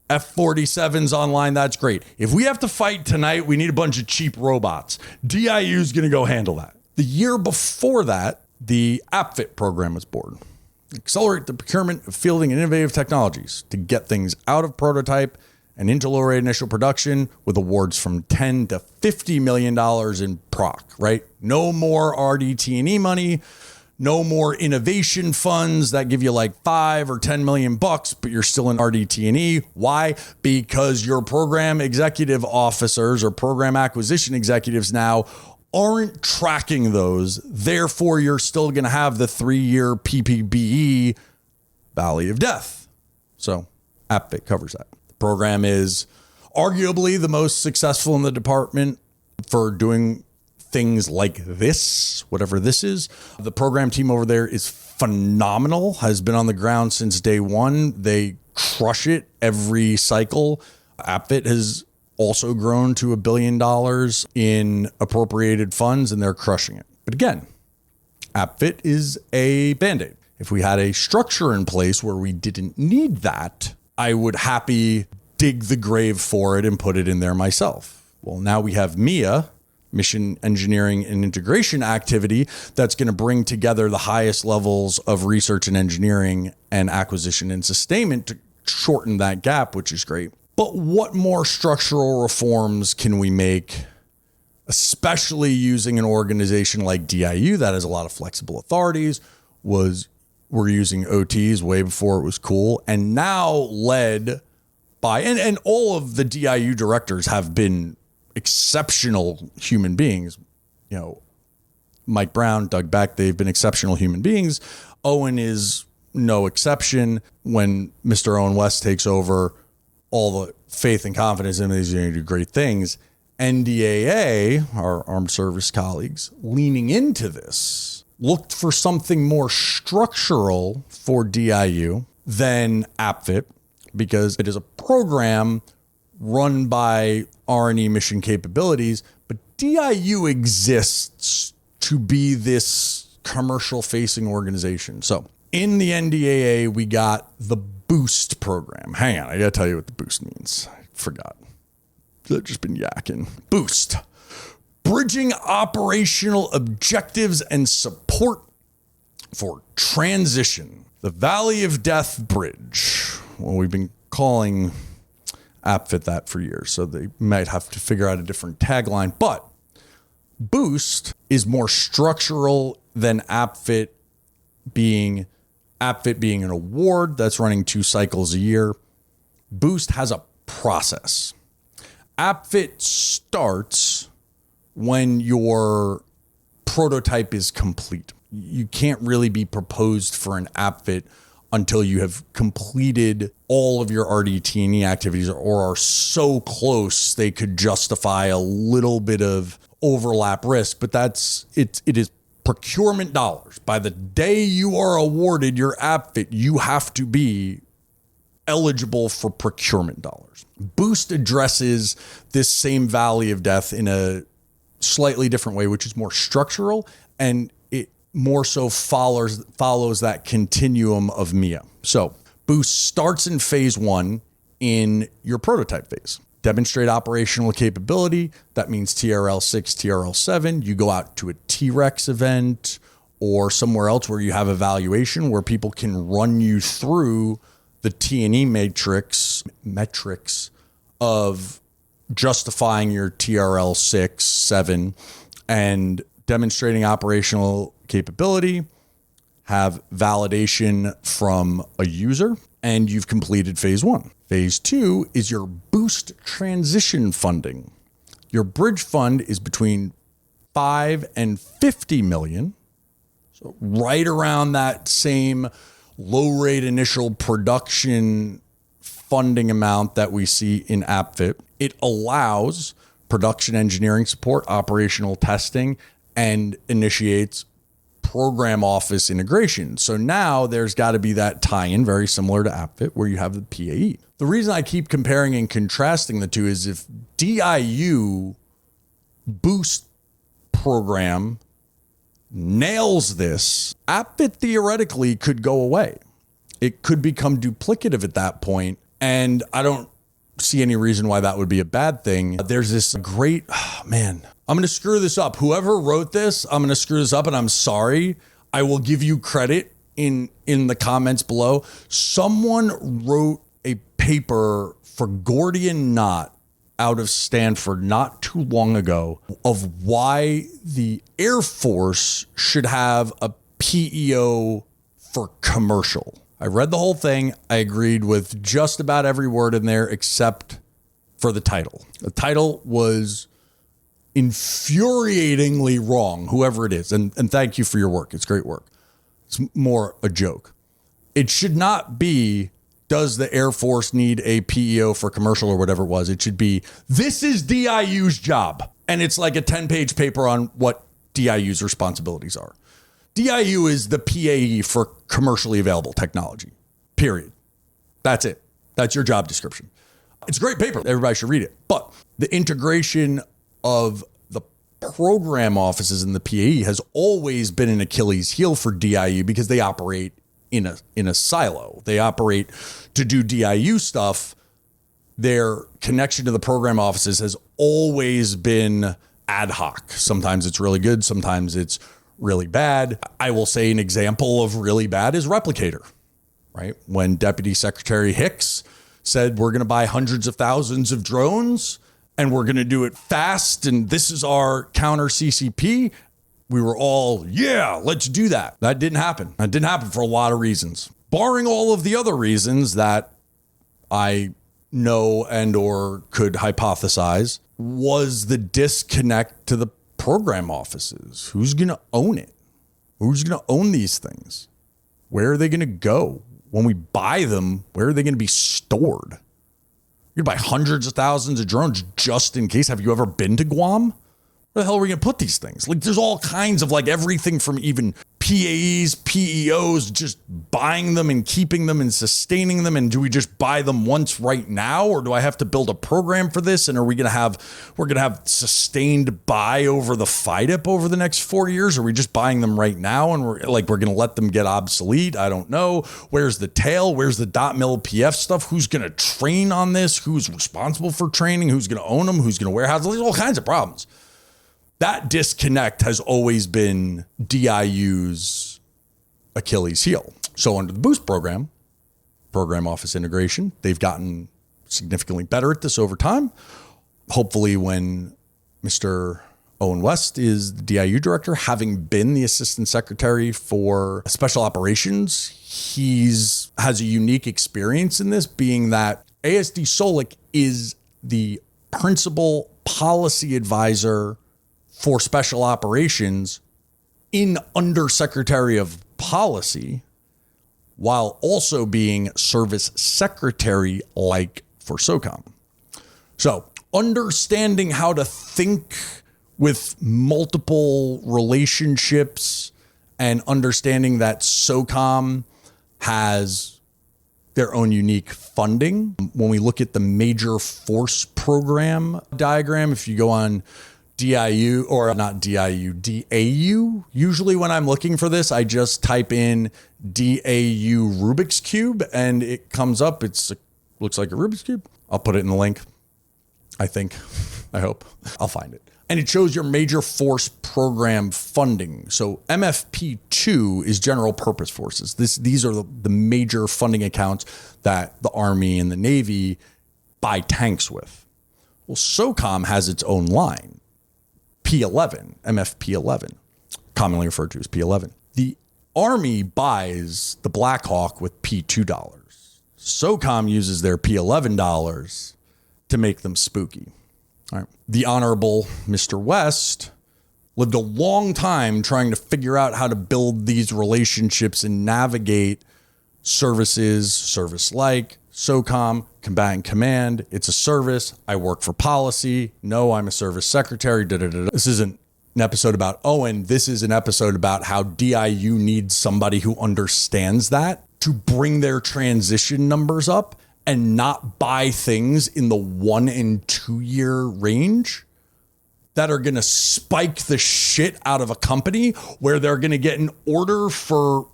F-47's online. That's great. If we have to fight tonight, we need a bunch of cheap robots. DIU is going to go handle that. The year before that, the APFIT program was born. Accelerate the procurement of fielding and innovative technologies to get things out of prototype and into low rate initial production, with awards from $10 to $50 million in PROC, right? No more RDT&E money, no more innovation funds that give you like $5 or $10 million, but you're still in RDT&E. Why? Because your program executive officers or program acquisition executives now aren't tracking those. Therefore, you're still going to have the 3-year PPBE Valley of Death. So APFIT covers that. The program is arguably the most successful in the department for doing things like this, whatever this is. The program team over there is phenomenal, has been on the ground since day one. They crush it every cycle. APFIT has also grown to $1 billion in appropriated funds, and they're crushing it. But again, APFIT is a Band-Aid. If we had a structure in place where we didn't need that, I would happy dig the grave for it and put it in there myself. Well, now we have MIA, Mission Engineering and Integration Activity, that's going to bring together the highest levels of research and engineering and acquisition and sustainment to shorten that gap, which is great. But what more structural reforms can we make, especially using an organization like DIU that has a lot of flexible authorities? We're using OTs way before it was cool, and now led by, and all of the DIU directors have been exceptional human beings. Mike Brown, Doug Beck, they've been exceptional human beings. Owen is no exception. When Mr. Owen West takes over, all the faith and confidence in him, he's going to do great things. NDAA, our armed service colleagues, leaning into this, looked for something more structural for DIU, than AppFit because it is a program run by R&E Mission Capabilities, but DIU exists to be this commercial-facing organization. So in the NDAA, we got the B.O.O.S.T program. Hang on, I gotta tell you what the B.O.O.S.T means. I forgot. I've just been yakking. B.O.O.S.T. Bridging operational objectives and support for transition. The Valley of Death Bridge. Well, we've been calling AppFit that for years, so they might have to figure out a different tagline. But B.O.O.S.T is more structural than AppFit being an award that's running 2 cycles a year. B.O.O.S.T has a process. AppFit starts when your prototype is complete. You can't really be proposed for an AppFit until you have completed all of your RDT&E activities or are so close they could justify a little bit of overlap risk. But it is procurement dollars. By the day you are awarded your AppFit, you have to be eligible for procurement dollars. B.O.O.S.T addresses this same valley of death in a slightly different way, which is more structural, and it more so follows that continuum of M.O.A. So B.O.O.S.T starts in phase 1 in your prototype phase. Demonstrate operational capability. That means TRL 6, TRL 7. You go out to a T-Rex event or somewhere else where you have evaluation where people can run you through the T&E metrics of justifying your TRL 6, 7, and demonstrating operational capability, have validation from a user, and you've completed phase 1. Phase 2 is your B.O.O.S.T transition funding. Your bridge fund is between 5 and 50 million. So right around that same low rate initial production funding amount that we see in AppFit. It allows production engineering support, operational testing, and initiates program office integration. So now there's got to be that tie-in, very similar to AppFit, where you have the PAE. The reason I keep comparing and contrasting the two is if DIU B.O.O.S.T program nails this, AppFit theoretically could go away. It could become duplicative at that point, and I don't see any reason why that would be a bad thing. There's this great, I'm going to screw this up. Whoever wrote this, I'm going to screw this up, and I'm sorry. I will give you credit in the comments below. Someone wrote a paper for Gordian Knot out of Stanford not too long ago of why the Air Force should have a PEO for commercial. I read the whole thing. I agreed with just about every word in there except for the title. The title was infuriatingly wrong, whoever it is. And thank you for your work. It's great work. It's more a joke. It should not be, does the Air Force need a PEO for commercial or whatever it was? It should be, this is DIU's job. And it's like a 10-page paper on what DIU's responsibilities are. DIU is the PAE for commercially available technology, period. That's it. That's your job description. It's a great paper. Everybody should read it. But the integration of the program offices in the PAE has always been an Achilles heel for DIU because they operate in a silo. They operate to do DIU stuff. Their connection to the program offices has always been ad hoc. Sometimes it's really good. Sometimes it's really bad. I will say an example of really bad is replicator, right? When Deputy Secretary Hicks said, we're going to buy hundreds of thousands of drones and we're going to do it fast. And this is our counter CCP. We were all, yeah, let's do that. That didn't happen. That didn't happen for a lot of reasons, barring all of the other reasons that I know and or could hypothesize was the disconnect to the program offices. Who's going to own it? Who's going to own these things? Where are they going to go? When we buy them, where are they going to be stored? You're going to buy hundreds of thousands of drones just in case. Have you ever been to Guam? Where the hell are we going to put these things? Like, there's all kinds of like everything from even PAEs, PEOs, just buying them and keeping them and sustaining them? And do we just buy them once right now? Or do I have to build a program for this? And are we're going to have sustained buy over the FIDIP over the next 4 years? Are we just buying them right now? And we're going to let them get obsolete? I don't know. Where's the tail? Where's the .mil PF stuff? Who's going to train on this? Who's responsible for training? Who's going to own them? Who's going to warehouse? There's all kinds of problems. That disconnect has always been DIU's Achilles heel. So under the B.O.O.S.T program office integration, they've gotten significantly better at this over time. Hopefully when Mr. Owen West is the DIU director, having been the assistant secretary for special operations, has a unique experience in this, being that ASD Solik is the principal policy advisor for special operations in Undersecretary of Policy, while also being service secretary like for SOCOM. So understanding how to think with multiple relationships and understanding that SOCOM has their own unique funding. When we look at the major force program diagram, if you go on DIU, or not DIU, DAU. Usually when I'm looking for this, I just type in DAU Rubik's Cube and it comes up. Looks like a Rubik's Cube. I'll put it in the link. I hope. I'll find it. And it shows your major force program funding. So MFP2 is general purpose forces. These are the major funding accounts that the Army and the Navy buy tanks with. Well, SOCOM has its own line. P11, MFP11, commonly referred to as P11. The Army buys the Black Hawk with P2 dollars. SOCOM uses their P11 dollars to make them spooky. All right. The Honorable Mr. West lived a long time trying to figure out how to build these relationships and navigate services, service-like, SOCOM, combatant command. It's a service. I work for policy. No, I'm a service secretary. This isn't an episode about Owen. This is an episode about how DIU needs somebody who understands that to bring their transition numbers up and not buy things in the 1 and 2 year range that are going to spike the shit out of a company where they're going to get an order for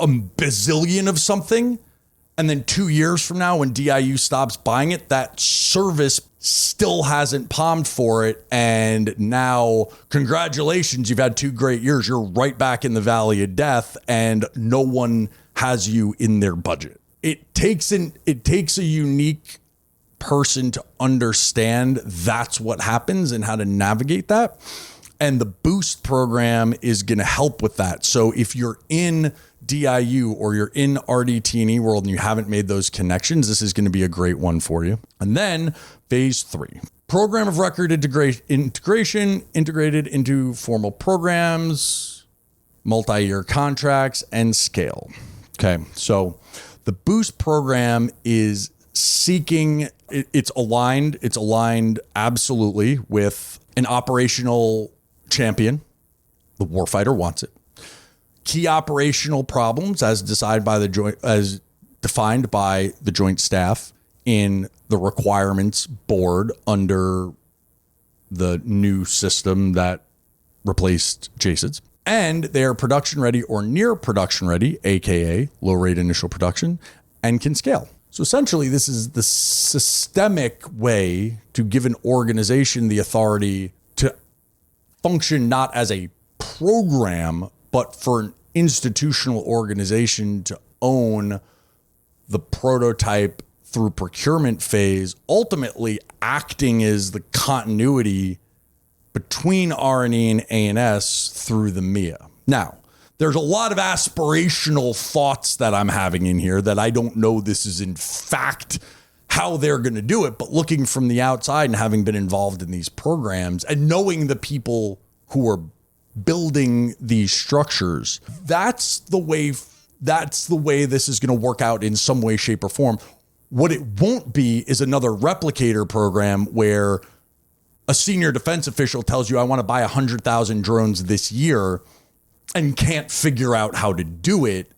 a bazillion of something. And then 2 years from now, when DIU stops buying it, that service still hasn't palmed for it. And now, congratulations, you've had 2 great years. You're right back in the valley of death, and no one has you in their budget. It takes a unique person to understand that's what happens and how to navigate that. And the B.O.O.S.T program is going to help with that. So if you're in DIU or you're in RDT&E world and you haven't made those connections, this is going to be a great one for you. And then phase 3, program of record integration integrated into formal programs, multi-year contracts, and scale. Okay, so the B.O.O.S.T program is seeking, it's aligned absolutely with an operational champion. The warfighter wants it. Key operational problems as defined by the joint staff in the requirements board under the new system that replaced JSIDs. And they are production ready or near production ready, aka low rate initial production, and can scale. So essentially, this is the systemic way to give an organization the authority to function not as a program, but for an institutional organization to own the prototype through procurement phase, ultimately acting as the continuity between R&E and A&S through the MIA. Now, there's a lot of aspirational thoughts that I'm having in here that I don't know this is in fact how they're going to do it, but looking from the outside and having been involved in these programs and knowing the people who are building these structures, that's the way this is going to work out in some way, shape, or form. What it won't be is another replicator program where a senior defense official tells you, I want to buy 100,000 drones this year, and can't figure out how to do it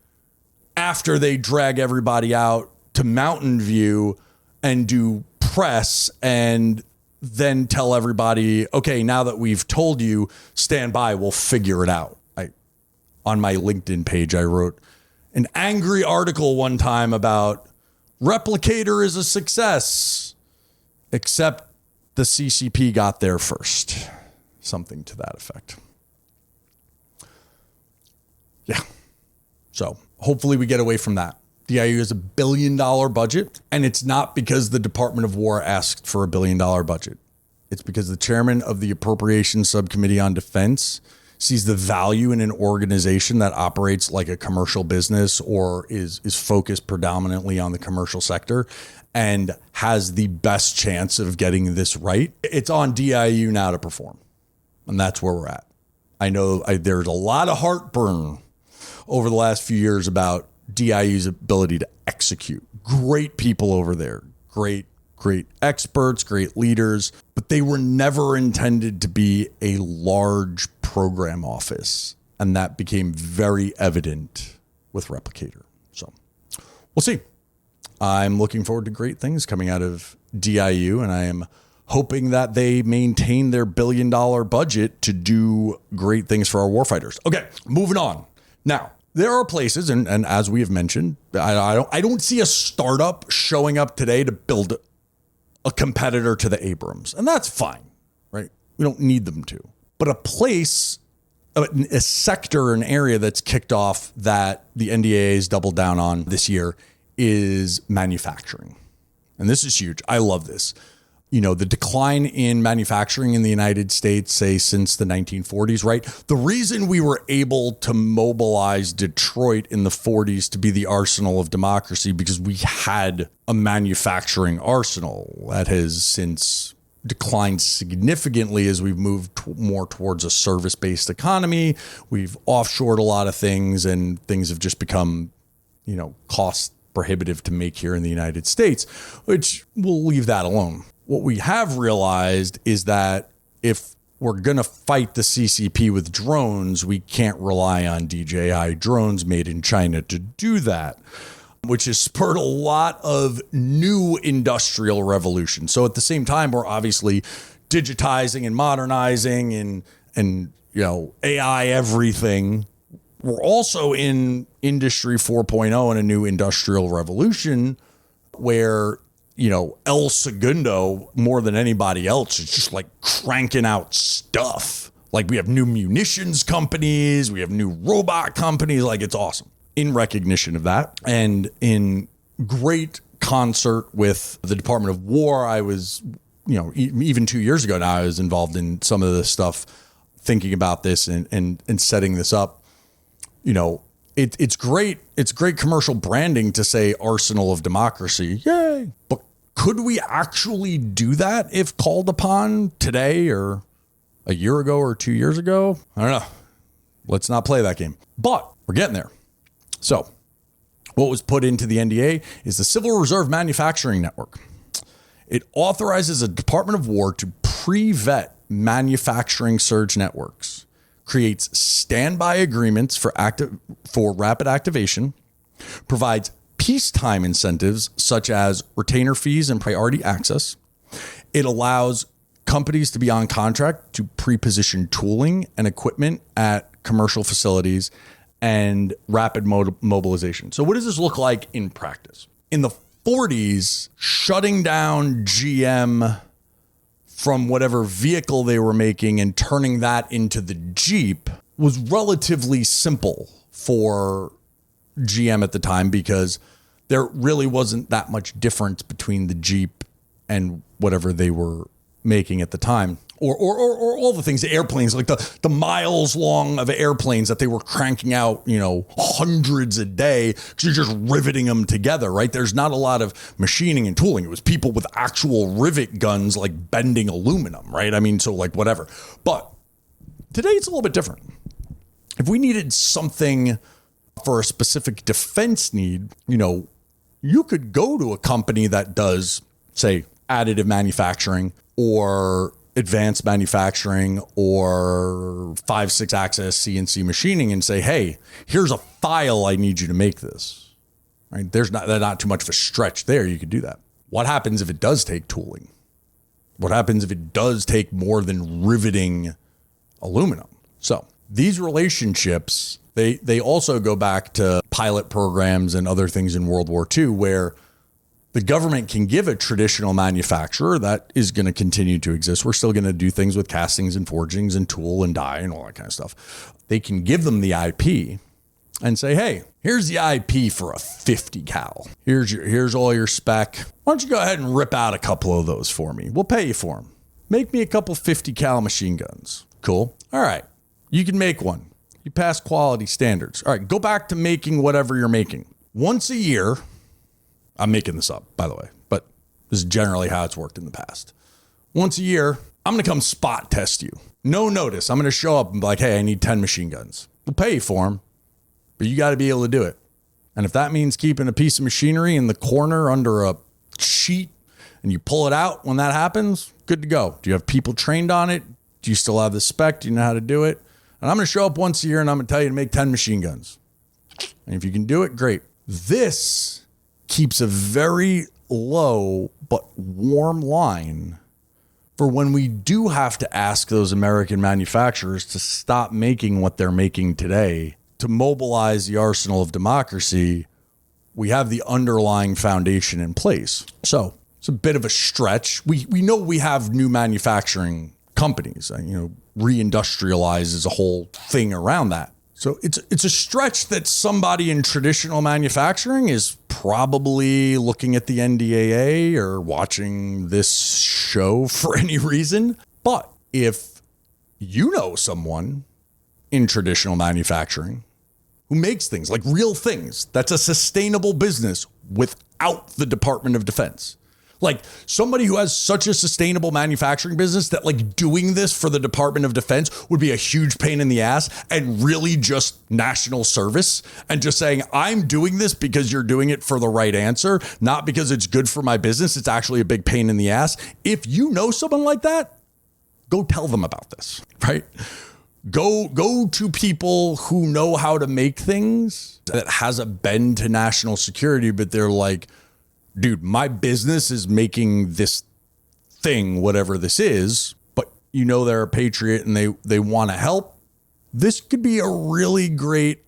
after they drag everybody out to Mountain View and do press and then tell everybody, okay, now that we've told you, stand by, we'll figure it out. On my LinkedIn page, I wrote an angry article one time about replicator is a success, except the CCP got there first. Something to that effect. Yeah. So hopefully we get away from that. DIU has $1 billion budget, and it's not because the Department of War asked for $1 billion budget. It's because the chairman of the Appropriations Subcommittee on Defense sees the value in an organization that operates like a commercial business or is focused predominantly on the commercial sector and has the best chance of getting this right. It's on DIU now to perform, and that's where we're at. I know there's a lot of heartburn over the last few years about DIU's ability to execute. Great people over there, great experts, great leaders, but they were never intended to be a large program office. And that became very evident with Replicator. So we'll see. I'm looking forward to great things coming out of DIU, and I am hoping that they maintain their $1 billion budget to do great things for our warfighters. Okay, moving on. Now, there are places, and as we have mentioned, I don't see a startup showing up today to build a competitor to the Abrams, and that's fine, right? We don't need them to. But a place, a sector, an area that's kicked off that the NDAA has doubled down on this year is manufacturing. And this is huge. I love this. You know, the decline in manufacturing in the United States, say since the 1940s, right? The reason we were able to mobilize Detroit in the 40s to be the arsenal of democracy because we had a manufacturing arsenal that has since declined significantly as we've moved more towards a service-based economy. We've offshored a lot of things, and things have just become, you know, cost prohibitive to make here in the United States, which we'll leave that alone. What we have realized is that if we're going to fight the CCP with drones, we can't rely on DJI drones made in China to do that, which has spurred a lot of new industrial revolution. So at the same time, we're obviously digitizing and modernizing and you know, AI everything. We're also in Industry 4.0 and a new industrial revolution where, you know, El Segundo, more than anybody else, is just like cranking out stuff. Like we have new munitions companies, we have new robot companies, like it's awesome. In recognition of that, and in great concert with the Department of War, I was, you know, even 2 years ago now, I was involved in some of this stuff, thinking about this and setting this up. You know, it's great. It's great commercial branding to say arsenal of democracy. Yay. But could we actually do that if called upon today or a year ago or 2 years ago? I don't know. Let's not play that game, but we're getting there. So what was put into the NDAA is the Civil Reserve Manufacturing Network. It authorizes a Department of War to pre-vet manufacturing surge networks, creates standby agreements for rapid activation, provides peacetime incentives such as retainer fees and priority access. It allows companies to be on contract to pre-position tooling and equipment at commercial facilities and rapid mobilization. So what does this look like in practice? In the 40s, shutting down GM from whatever vehicle they were making and turning that into the Jeep was relatively simple for GM at the time because there really wasn't that much difference between the Jeep and whatever they were making at the time. Or all the things, the airplanes, like the miles long of airplanes that they were cranking out, you know, hundreds a day because you're just riveting them together, right? There's not a lot of machining and tooling. It was people with actual rivet guns, like bending aluminum, right? I mean, so like whatever. But today it's a little bit different. If we needed something for a specific defense need, you know, you could go to a company that does, say, additive manufacturing or advanced manufacturing or 5-6 axis CNC machining and say, hey, here's a file, I need you to make this. Right? There's not too much of a stretch there. You could do that. What happens if it does take tooling? What happens if it does take more than riveting aluminum? So these relationships, they also go back to pilot programs and other things in World War II, where the government can give a traditional manufacturer that is going to continue to exist. We're still going to do things with castings and forgings and tool and die and all that kind of stuff. They can give them the IP and say, hey, here's the IP for a 50 cal. Here's all your spec. Why don't you go ahead and rip out a couple of those for me? We'll pay you for them. Make me a couple 50 cal machine guns. Cool. All right. You can make one. You pass quality standards. All right. Go back to making whatever you're making. Once a year, I'm making this up, by the way, but this is generally how it's worked in the past. Once a year, I'm going to come spot test you. No notice. I'm going to show up and be like, hey, I need 10 machine guns. We'll pay you for them, but you got to be able to do it. And if that means keeping a piece of machinery in the corner under a sheet and you pull it out when that happens, good to go. Do you have people trained on it? Do you still have the spec? Do you know how to do it? And I'm going to show up once a year and I'm going to tell you to make 10 machine guns. And if you can do it, great. This keeps a very low but warm line for when we do have to ask those American manufacturers to stop making what they're making today. To mobilize the arsenal of democracy, we have the underlying foundation in place. So it's a bit of a stretch. We know we have new manufacturing companies, reindustrialize is a whole thing around that. So it's a stretch that somebody in traditional manufacturing is probably looking at the NDAA or watching this show for any reason. But if you know someone in traditional manufacturing who makes things like real things, that's a sustainable business without the Department of Defense. Like somebody who has such a sustainable manufacturing business that like doing this for the Department of Defense would be a huge pain in the ass and really just national service and just saying, I'm doing this because you're doing it for the right answer, not because it's good for my business. It's actually a big pain in the ass. If you know someone like that, go tell them about this, right? Go to people who know how to make things that has a bend to national security, but they're like, dude, my business is making this thing, whatever this is, but they're a patriot and they want to help. This could be a really great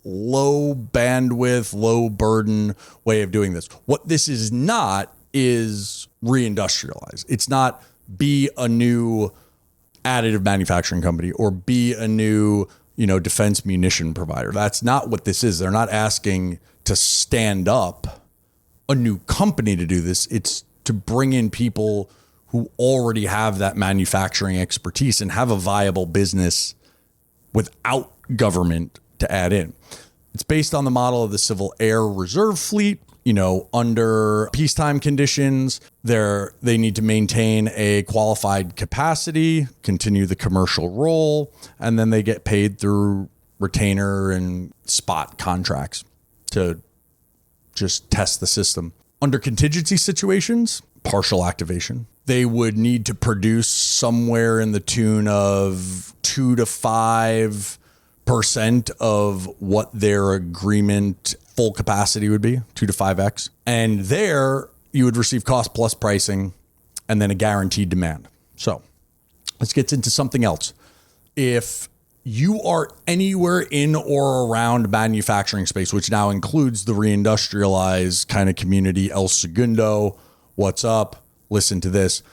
low bandwidth, low burden way of doing this. What this is not is reindustrialize. It's not be a new additive manufacturing company or be a new, defense munition provider. That's not what this is. They're not asking to stand up a new company to do this. It's to bring in people who already have that manufacturing expertise and have a viable business without government to add in. It's based on the model of the Civil Air Reserve Fleet. Under peacetime conditions, they need to maintain a qualified capacity, continue the commercial role, and then they get paid through retainer and spot contracts to just test the system. Under contingency situations, partial activation, they would need to produce somewhere in the tune of 2 to 5% of what their agreement full capacity would be, 2 to 5x. And there you would receive cost plus pricing and then a guaranteed demand. So let's get into something else. If you are anywhere in or around manufacturing space, which now includes the reindustrialized kind of community, El Segundo, what's up? Listen to this.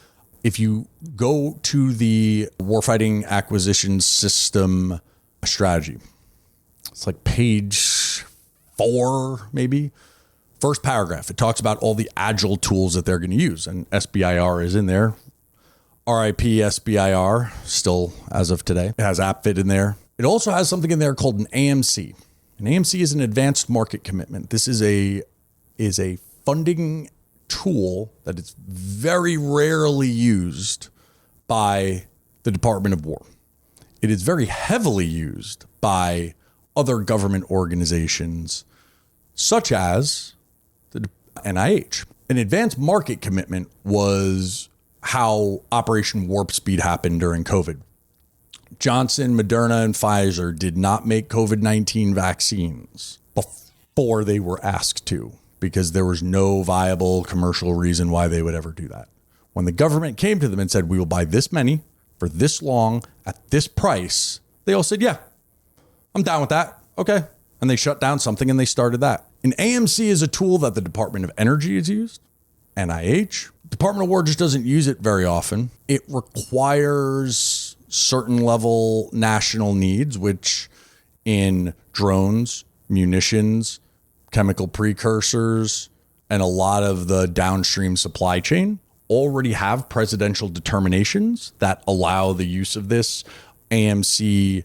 If you go to the warfighting acquisition system strategy, it's like page 4, maybe. First paragraph, it talks about all the agile tools that they're going to use. And SBIR is in there. RIP SBIR, still as of today. It has AppFit in there. It also has something in there called an AMC. An AMC is an advanced market commitment. This is a funding tool that is very rarely used by the Department of War. It is very heavily used by other government organizations, such as the NIH. An advanced market commitment was how Operation Warp Speed happened during COVID. Johnson, Moderna, and Pfizer did not make COVID-19 vaccines before they were asked to, because there was no viable commercial reason why they would ever do that. When the government came to them and said, we will buy this many for this long at this price, they all said, yeah, I'm down with that. Okay. And they shut down something and they started that. An AMC is a tool that the Department of Energy has used, NIH. Department of War just doesn't use it very often. It requires certain level national needs, which in drones, munitions, chemical precursors, and a lot of the downstream supply chain already have presidential determinations that allow the use of this AMC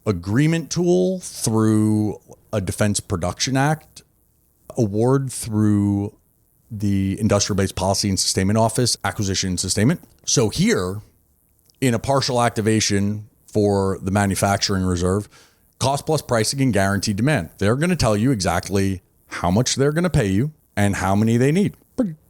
agreement tool through a Defense Production Act award through the Industrial Base Policy and Sustainment Office, Acquisition and Sustainment. So here, in a partial activation for the manufacturing reserve, cost plus pricing and guaranteed demand. They're going to tell you exactly how much they're going to pay you and how many they need.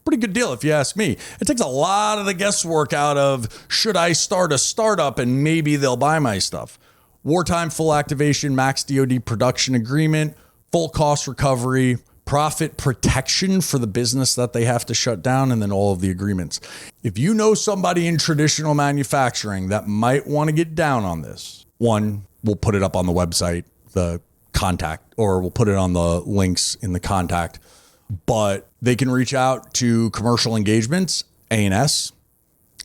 Pretty good deal, if you ask me. It takes a lot of the guesswork out of, should I start a startup and maybe they'll buy my stuff? Wartime full activation, max DoD production agreement, full cost recovery, profit protection for the business that they have to shut down, and then all of the agreements. If you know somebody in traditional manufacturing that might want to get down on this, one, we'll put it up on the website, the contact, or we'll put it on the links in the contact. But they can reach out to Commercial Engagements, A&S,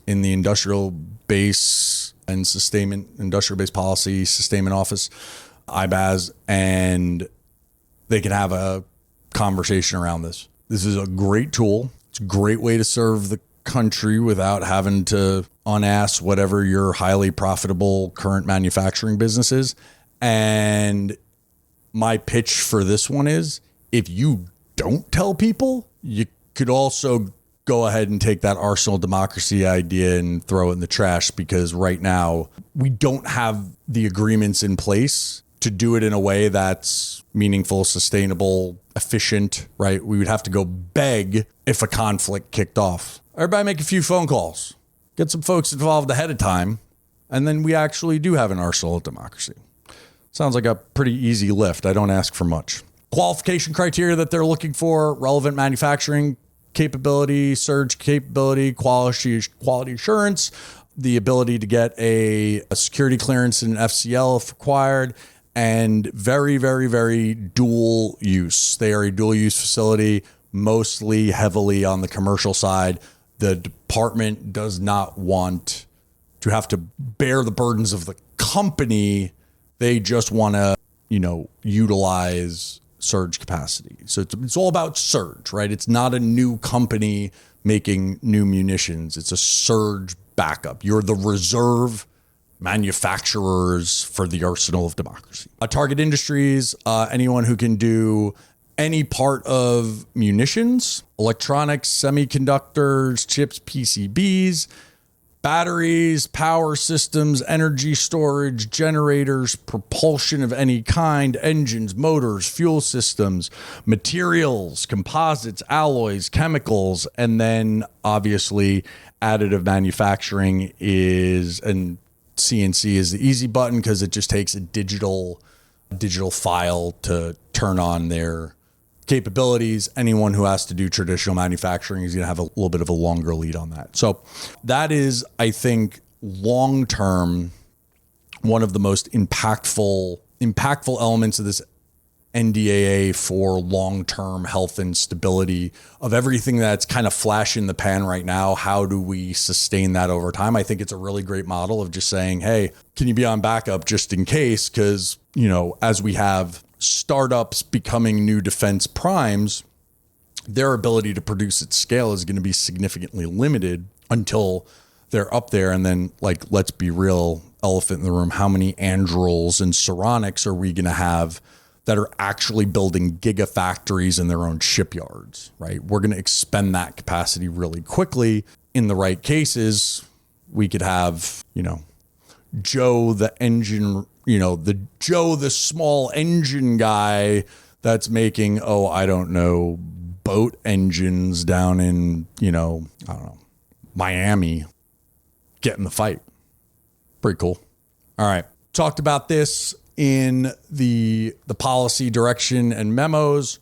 in the Industrial Base and Sustainment, Industrial Base Policy Sustainment Office, IBAS, and they can have a conversation around this. This is a great tool. It's a great way to serve the country without having to unass whatever your highly profitable current manufacturing business is. And my pitch for this one is, if you don't tell people, you could also go ahead and take that arsenal democracy idea and throw it in the trash, because right now we don't have the agreements in place to do it in a way that's meaningful, sustainable, efficient, right? We would have to go beg if a conflict kicked off. Everybody make a few phone calls, get some folks involved ahead of time, and then we actually do have an arsenal of democracy. Sounds like a pretty easy lift. I don't ask for much. Qualification criteria that they're looking for: relevant manufacturing capability, surge capability, quality assurance, the ability to get a security clearance and an FCL if required, and very, very, very dual use. They are a dual use facility, mostly heavily on the commercial side. The department does not want to have to bear the burdens of the company. They just want to, utilize surge capacity. So it's all about surge, right? It's not a new company making new munitions. It's a surge backup. You're the reserve manufacturers for the arsenal of democracy. Target industries, anyone who can do any part of munitions, electronics, semiconductors, chips, PCBs, batteries, power systems, energy storage, generators, propulsion of any kind, engines, motors, fuel systems, materials, composites, alloys, chemicals, and then obviously additive manufacturing is, and CNC is the easy button because it just takes a digital file to turn on their capabilities. Anyone who has to do traditional manufacturing is going to have a little bit of a longer lead on that. So that is, I think, long-term, one of the most impactful elements of this NDAA for long-term health and stability of everything that's kind of flash in the pan right now. How do we sustain that over time? I think it's a really great model of just saying, hey, can you be on backup just in case? Because, as we have startups becoming new defense primes, their ability to produce at scale is going to be significantly limited until they're up there. And then, let's be real, elephant in the room, how many Andurils and Saronics are we going to have that are actually building gigafactories in their own shipyards, right? We're going to expend that capacity really quickly. In the right cases, we could have, Joe, the engine, the small engine guy that's making, boat engines down in, Miami get in the fight. Pretty cool. All right. Talked about this in the policy direction and memos.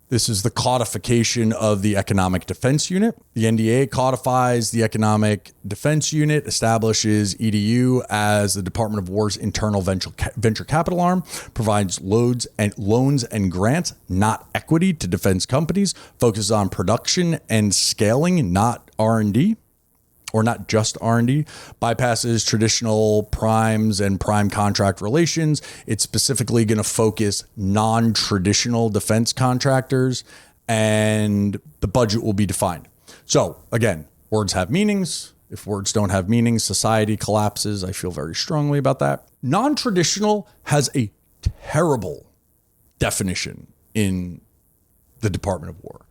This is the codification of the Economic Defense Unit. The NDAA codifies the Economic Defense Unit, establishes EDU as the Department of War's internal venture capital arm, provides loans and grants, not equity, to defense companies, focuses on production and scaling, not R&D. Or not just R&D, bypasses traditional primes and prime contract relations. It's specifically going to focus non-traditional defense contractors, and the budget will be defined. So again, words have meanings. If words don't have meanings, society collapses. I feel very strongly about that. Non-traditional has a terrible definition in the Department of War.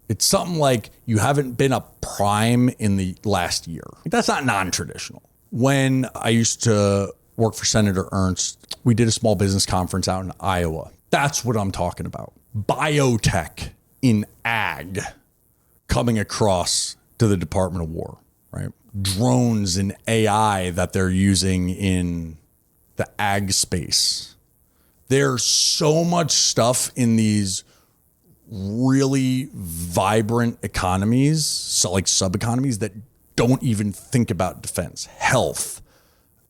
It's something like you haven't been a prime in the last year. That's not non-traditional. When I used to work for Senator Ernst, we did a small business conference out in Iowa. That's what I'm talking about. Biotech in ag coming across to the Department of War, right? Drones and AI that they're using in the ag space. There's so much stuff in these really vibrant economies, so like sub-economies that don't even think about defense, health,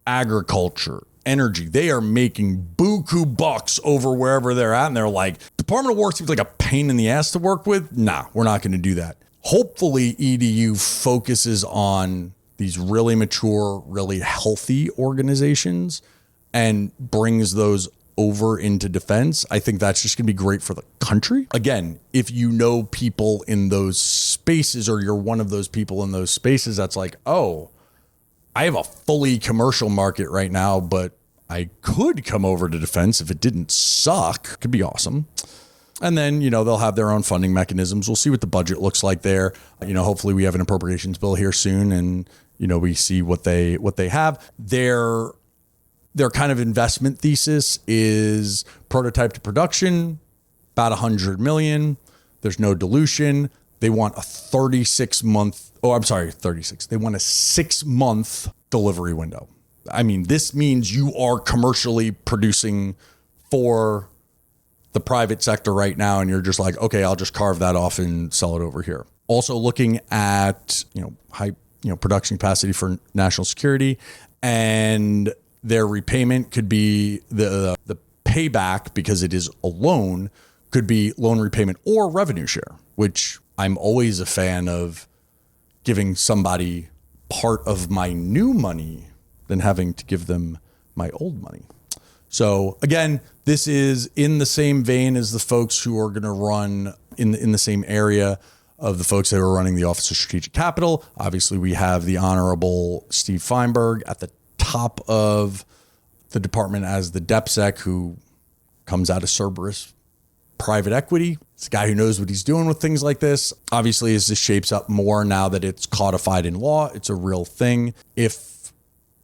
agriculture, energy. They are making buku bucks over wherever they're at. And they're like, Department of War seems like a pain in the ass to work with. Nah, we're not going to do that. Hopefully EDU focuses on these really mature, really healthy organizations and brings those over into defense. I think that's just going to be great for the country. Again, if you know people in those spaces, or you're one of those people in those spaces, that's like, oh, I have a fully commercial market right now, but I could come over to defense if it didn't suck. Could be awesome. And then, they'll have their own funding mechanisms. We'll see what the budget looks like there. Hopefully we have an appropriations bill here soon, and, we see what they have. Their kind of investment thesis is prototype to production, about 100 million. There's no dilution. They want a 36-month. They want a 6-month delivery window. I mean, this means you are commercially producing for the private sector right now, and you're just like, okay, I'll just carve that off and sell it over here. Also looking at, high, production capacity for national security, and their repayment could be the payback, because it is a loan, could be loan repayment or revenue share, which I'm always a fan of, giving somebody part of my new money than having to give them my old money. So again, this is in the same vein as the folks who are going to run in the same area of the folks that are running the Office of Strategic Capital. Obviously, we have the Honorable Steve Feinberg at the top of the department as the DepSec, who comes out of Cerberus private equity. It's a guy who knows what he's doing with things like this. Obviously, as this shapes up more now that it's codified in law, it's a real thing. If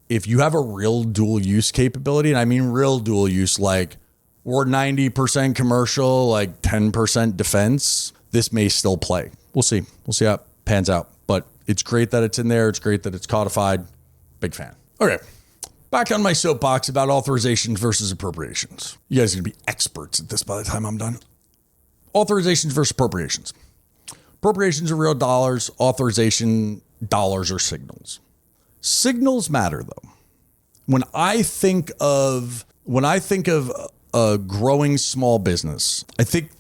you have a real dual use capability, and I mean real dual use, like we're 90% commercial, like 10% defense, this may still play. We'll see. We'll see how it pans out. But it's great that it's in there. It's great that it's codified. Big fan. Okay. Back on my soapbox about authorizations versus appropriations. You guys are going to be experts at this by the time I'm done. Authorizations versus appropriations. Appropriations are real dollars. Authorization dollars are signals. Signals matter, though. When I think of a growing small business, I think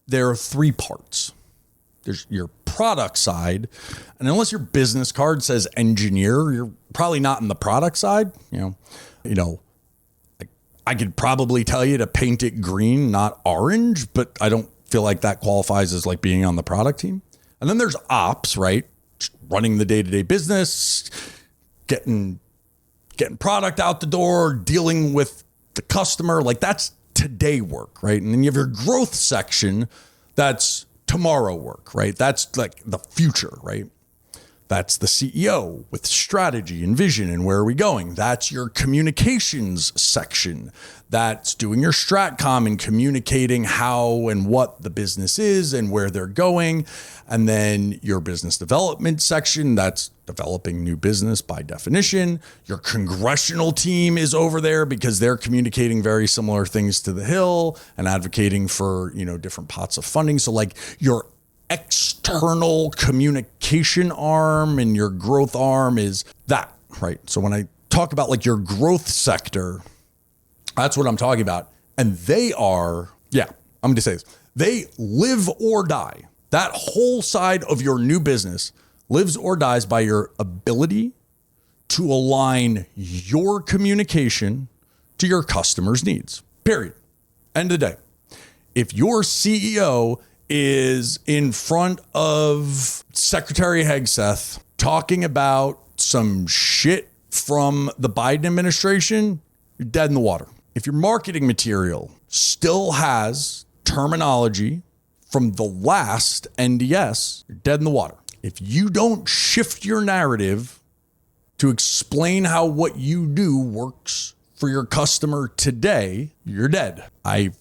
there are 3 parts. There's your product side, and unless your business card says engineer, you're probably not in the product side. I could probably tell you to paint it green, not orange, but I don't feel like that qualifies as like being on the product team. And then there's ops, right? Just running the day-to-day business, getting product out the door, dealing with the customer. Like that's today work, right? And then you have your growth section. That's tomorrow work, right? That's like the future, right? That's the CEO with strategy and vision and where are we going? That's your communications section. That's doing your stratcom and communicating how and what the business is and where they're going. And then your business development section, that's developing new business by definition. Your congressional team is over there because they're communicating very similar things to the Hill and advocating for, different pots of funding. So like your external communication arm and your growth arm is that, right? So when I talk about like your growth sector, that's what I'm talking about. And they are, I'm going to say this, they live or die. That whole side of your new business lives or dies by your ability to align your communication to your customers' needs. Period. End of the day. If your CEO is in front of Secretary Hegseth talking about some shit from the Biden administration, you're dead in the water. If your marketing material still has terminology from the last NDS, you're dead in the water. If you don't shift your narrative to explain how what you do works for your customer today, you're dead. I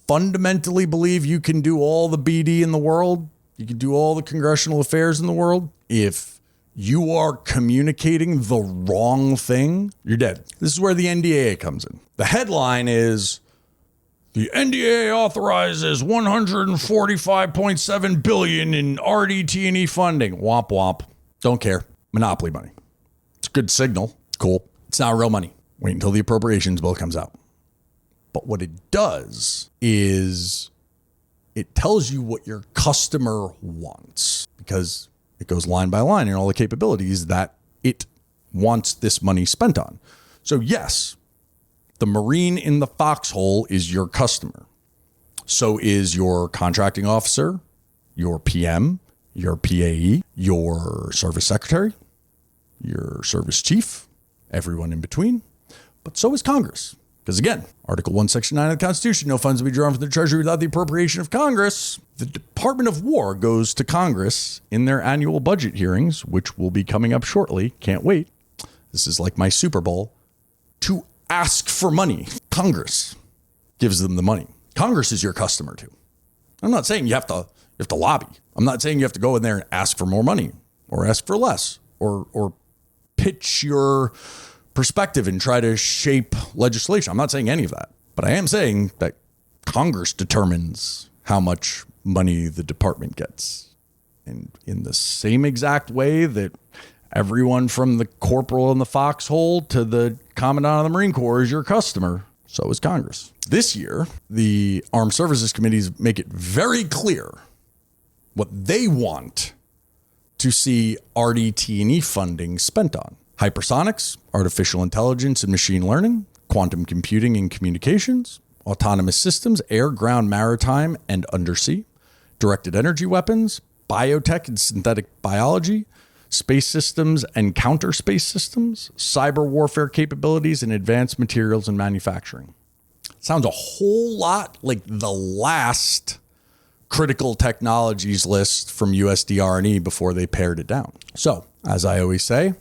fundamentally believe you can do all the BD in the world. You can do all the congressional affairs in the world. If you are communicating the wrong thing, you're dead. This is where the NDAA comes in. The headline is, the NDAA authorizes $145.7 billion in RDT&E funding. Womp womp. Don't care. Monopoly money. It's a good signal. Cool. It's not real money. Wait until the appropriations bill comes out. But what it does is it tells you what your customer wants, because it goes line by line in all the capabilities that it wants this money spent on. So yes, the Marine in the foxhole is your customer. So is your contracting officer, your PM, your PAE, your service secretary, your service chief, everyone in between. But so is Congress. Because again, Article 1, Section 9 of the Constitution, no funds will be drawn from the Treasury without the appropriation of Congress. The Department of War goes to Congress in their annual budget hearings, which will be coming up shortly. Can't wait. This is like my Super Bowl. To ask for money. Congress gives them the money. Congress is your customer too. I'm not saying you have to lobby. I'm not saying you have to go in there and ask for more money or ask for less or pitch your perspective and try to shape legislation. I'm not saying any of that, but I am saying that Congress determines how much money the department gets. And in the same exact way that everyone from the corporal in the foxhole to the commandant of the Marine Corps is your customer, so is Congress. This year, the Armed Services Committees make it very clear what they want to see RDT&E funding spent on. Hypersonics, artificial intelligence and machine learning, quantum computing and communications, autonomous systems, air, ground, maritime, and undersea, directed energy weapons, biotech and synthetic biology, space systems and counter space systems, cyber warfare capabilities, and advanced materials and manufacturing. Sounds a whole lot like the last critical technologies list from USDR&E before they pared it down. So, as I always say,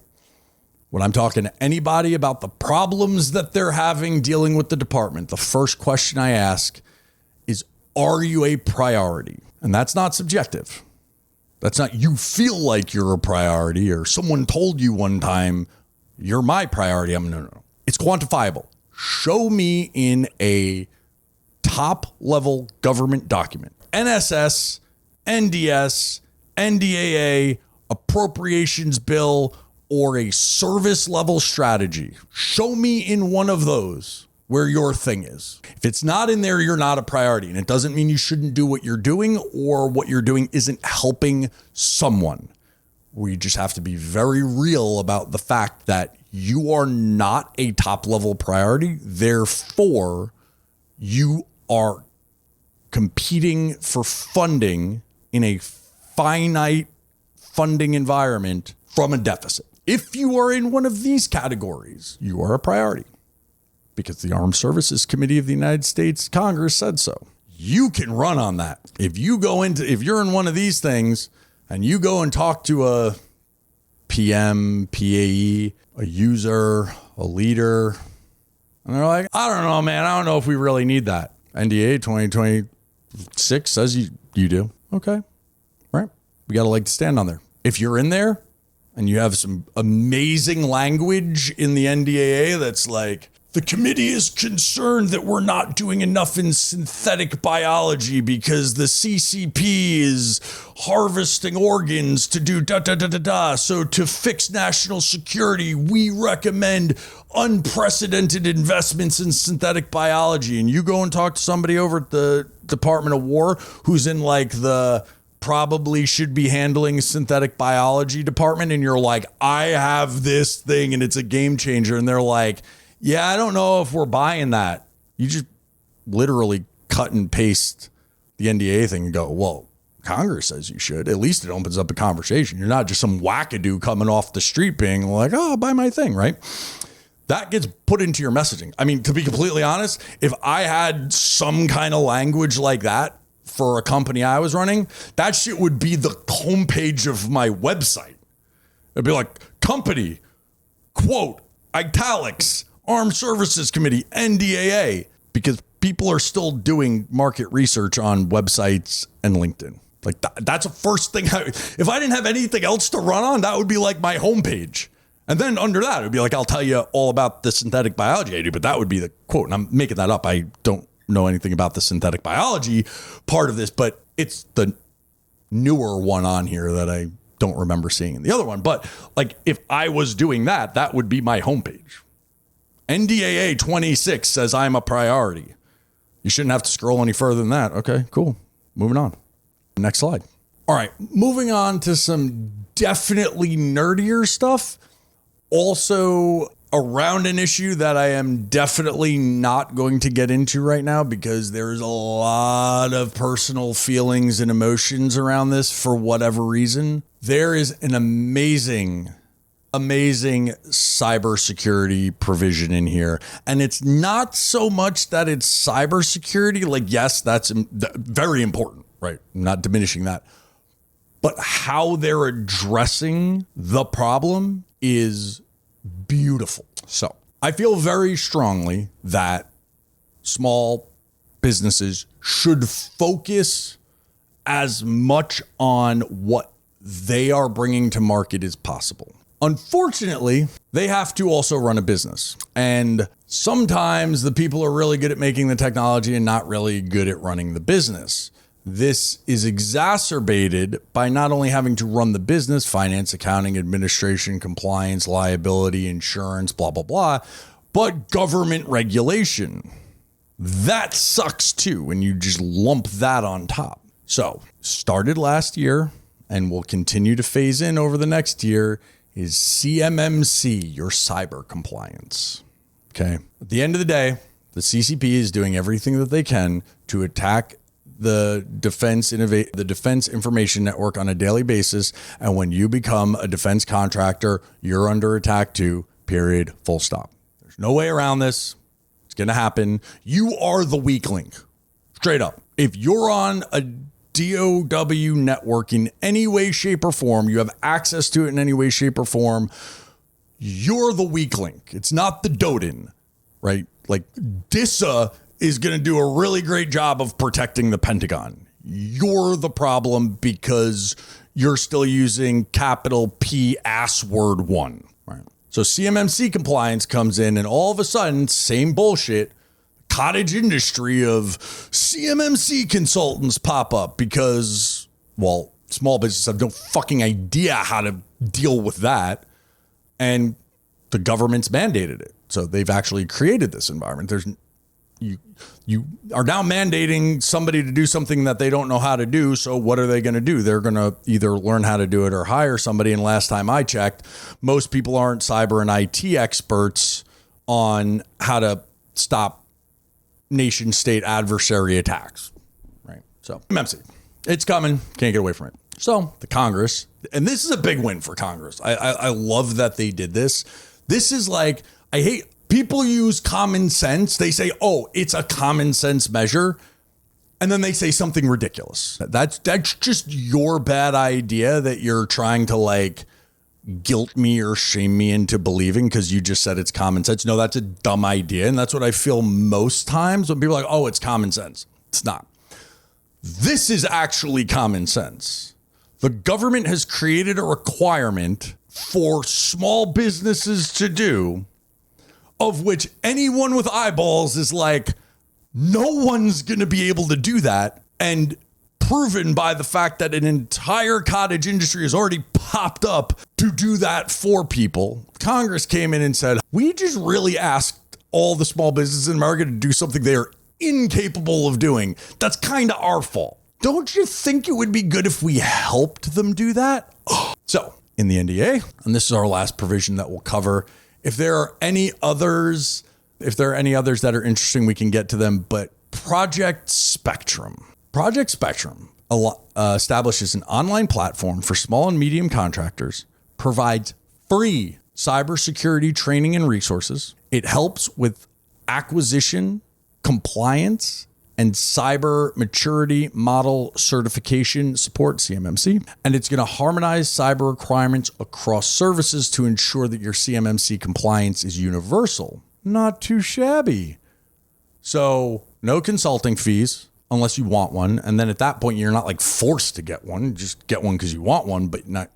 when I'm talking to anybody about the problems that they're having dealing with the department, the first question I ask is, are you a priority? And that's not subjective. That's not you feel like you're a priority or someone told you one time you're my priority. No. It's quantifiable. Show me in a top level government document. NSS, NDS, NDAA, appropriations bill, or a service level strategy. Show me in one of those where your thing is. If it's not in there, you're not a priority. And it doesn't mean you shouldn't do what you're doing or what you're doing isn't helping someone. We just have to be very real about the fact that you are not a top level priority. Therefore, you are competing for funding in a finite funding environment from a deficit. If you are in one of these categories, you are a priority because the Armed Services Committee of the United States Congress said so. You can run on that. If you're in one of these things and you go and talk to a PM, PAE, a user, a leader, and they're like, I don't know, man. I don't know if we really need that. NDAA 2026 says you do. Okay. Right. We got a leg to stand on there. If you're in there and you have some amazing language in the NDAA that's like, the committee is concerned that we're not doing enough in synthetic biology because the CCP is harvesting organs to do da-da-da-da-da. So to fix national security, we recommend unprecedented investments in synthetic biology. And you go and talk to somebody over at the Department of War who's in like the probably should be handling synthetic biology department, and you're like, I have this thing and it's a game changer. And they're like, yeah, I don't know if we're buying that. You just literally cut and paste the NDAA thing and go, well, Congress says you should. At least it opens up a conversation. You're not just some wackadoo coming off the street being like, oh, I'll buy my thing, right? That gets put into your messaging. I mean, to be completely honest, if I had some kind of language like that for a company I was running, that shit would be the homepage of my website. It'd be like, company, quote, italics, Armed Services Committee, NDAA, because people are still doing market research on websites and LinkedIn. Like that's the first thing. If I didn't have anything else to run on, that would be like my homepage. And then under that, it would be like, I'll tell you all about the synthetic biology I do, but that would be the quote. And I'm making that up. I don't know anything about the synthetic biology part of this, but it's the newer one on here that I don't remember seeing in the other one. But like, if I was doing that, that would be my homepage. NDAA 26 says I'm a priority. You shouldn't have to scroll any further than that. Okay, cool. Moving on. Next slide. All right, moving on to some definitely nerdier stuff. Also around an issue that I am definitely not going to get into right now because there's a lot of personal feelings and emotions around this for whatever reason. There is an amazing cybersecurity provision in here. And it's not so much that it's cybersecurity. Like, yes, that's very important, right? I'm not diminishing that. But how they're addressing the problem is beautiful. So I feel very strongly that small businesses should focus as much on what they are bringing to market as possible. Unfortunately, they have to also run a business. And sometimes the people are really good at making the technology and not really good at running the business. This is exacerbated by not only having to run the business, finance, accounting, administration, compliance, liability, insurance, blah, blah, blah, but government regulation. That sucks too when you just lump that on top. So started last year and will continue to phase in over the next year is CMMC, your cyber compliance. Okay. At the end of the day, the CCP is doing everything that they can to attack the defense information network on a daily basis. And when you become a defense contractor, you're under attack too, period, full stop. There's no way around this. It's going to happen. You are the weak link. Straight up. If you're on a DOW network in any way, shape, or form, you have access to it in any way, shape, or form, you're the weak link. It's not the Doden, right? Like DISA is going to do a really great job of protecting the Pentagon. You're the problem because you're still using capital P ass word one, right? So CMMC compliance comes in and all of a sudden, same bullshit, cottage industry of CMMC consultants pop up because, well, small businesses have no fucking idea how to deal with that. And the government's mandated it. So they've actually created this environment. You are now mandating somebody to do something that they don't know how to do. So what are they going to do? They're going to either learn how to do it or hire somebody. And last time I checked, most people aren't cyber and IT experts on how to stop nation state adversary attacks, right? So MMC, it's coming. Can't get away from it. So the Congress, and this is a big win for Congress. I love that they did this. This is like, I hate people use common sense. They say, oh, it's a common sense measure. And then they say something ridiculous. That's just your bad idea that you're trying to like guilt me or shame me into believing because you just said it's common sense. No, that's a dumb idea. And that's what I feel most times when people are like, oh, it's common sense. It's not. This is actually common sense. The government has created a requirement for small businesses to do, of which anyone with eyeballs is like, no one's going to be able to do that. And proven by the fact that an entire cottage industry has already popped up to do that for people. Congress came in and said, we just really asked all the small businesses in America to do something they are incapable of doing. That's kind of our fault. Don't you think it would be good if we helped them do that? So in the NDAA, and this is our last provision that we'll cover, if there are any others that are interesting, we can get to them. But Project Spectrum establishes an online platform for small and medium contractors, provides free cybersecurity training and resources. It helps with acquisition, compliance, and cyber maturity model certification support, CMMC. And it's going to harmonize cyber requirements across services to ensure that your CMMC compliance is universal. Not too shabby. So no consulting fees unless you want one. And then at that point, you're not like forced to get one. Just get one because you want one, but not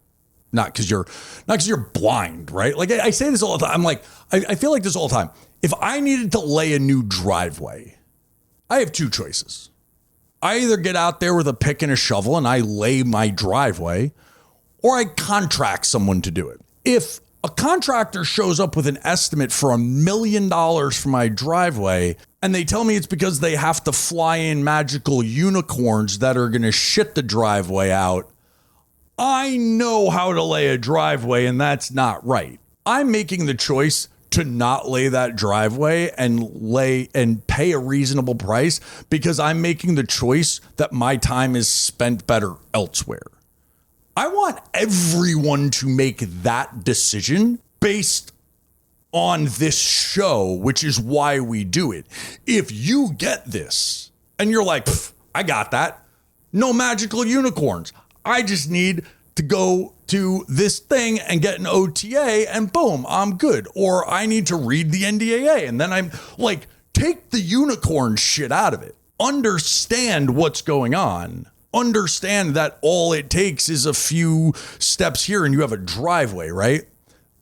because you're blind, right? Like I say this all the time. I'm like, I feel like this all the time. If I needed to lay a new driveway, I have two choices. I either get out there with a pick and a shovel and I lay my driveway, or I contract someone to do it. If a contractor shows up with an estimate for $1 million for my driveway, and they tell me it's because they have to fly in magical unicorns that are going to shit the driveway out, I know how to lay a driveway, and that's not right. I'm making the choice to not lay that driveway and pay a reasonable price because I'm making the choice that my time is spent better elsewhere. I want everyone to make that decision based on this show, which is why we do it. If you get this and you're like, I got that, no magical unicorns. I just need to go to this thing and get an OTA and boom, I'm good. Or I need to read the NDAA and then I'm like, take the unicorn shit out of it. Understand what's going on. Understand that all it takes is a few steps here and you have a driveway, right?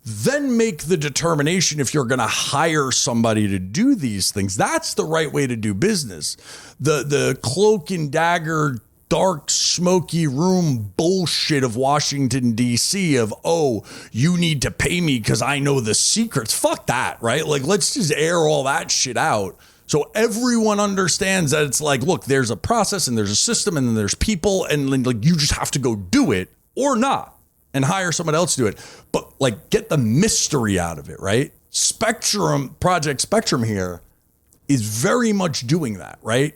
Then make the determination if you're going to hire somebody to do these things. That's the right way to do business. The cloak and dagger, dark, smoky room bullshit of Washington, D.C. of, oh, you need to pay me because I know the secrets. Fuck that, right? Like, let's just air all that shit out. So everyone understands that it's like, look, there's a process and there's a system and then there's people and like you just have to go do it or not and hire someone else to do it. But like get the mystery out of it, right? Project Spectrum here is very much doing that, right?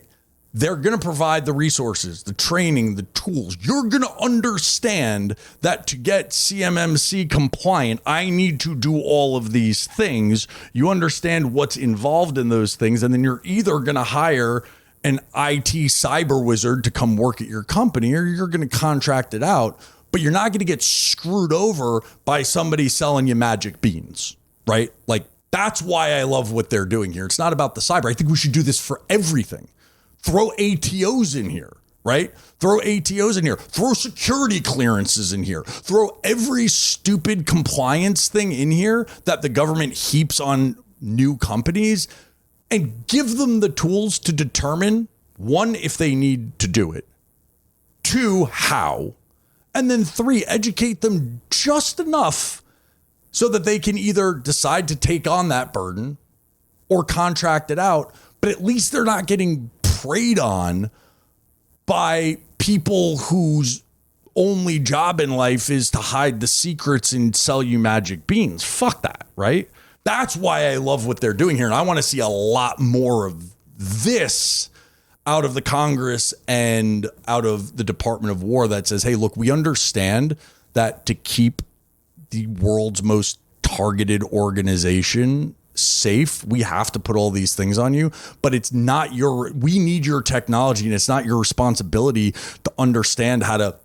They're going to provide the resources, the training, the tools. You're going to understand that to get CMMC compliant, I need to do all of these things. You understand what's involved in those things. And then you're either going to hire an IT cyber wizard to come work at your company or you're going to contract it out. But you're not going to get screwed over by somebody selling you magic beans, right? Like that's why I love what they're doing here. It's not about the cyber. I think we should do this for everything. Throw ATOs in here, right? Throw ATOs in here. Throw security clearances in here. Throw every stupid compliance thing in here that the government heaps on new companies and give them the tools to determine, one, if they need to do it, two, how, and then three, educate them just enough so that they can either decide to take on that burden or contract it out, but at least they're not getting preyed on by people whose only job in life is to hide the secrets and sell you magic beans. Fuck that, right? That's why I love what they're doing here. And I want to see a lot more of this out of the Congress and out of the Department of War that says, hey, look, we understand that to keep the world's most targeted organization safe, we have to put all these things on you, but it's not we need your technology and it's not your responsibility to understand how to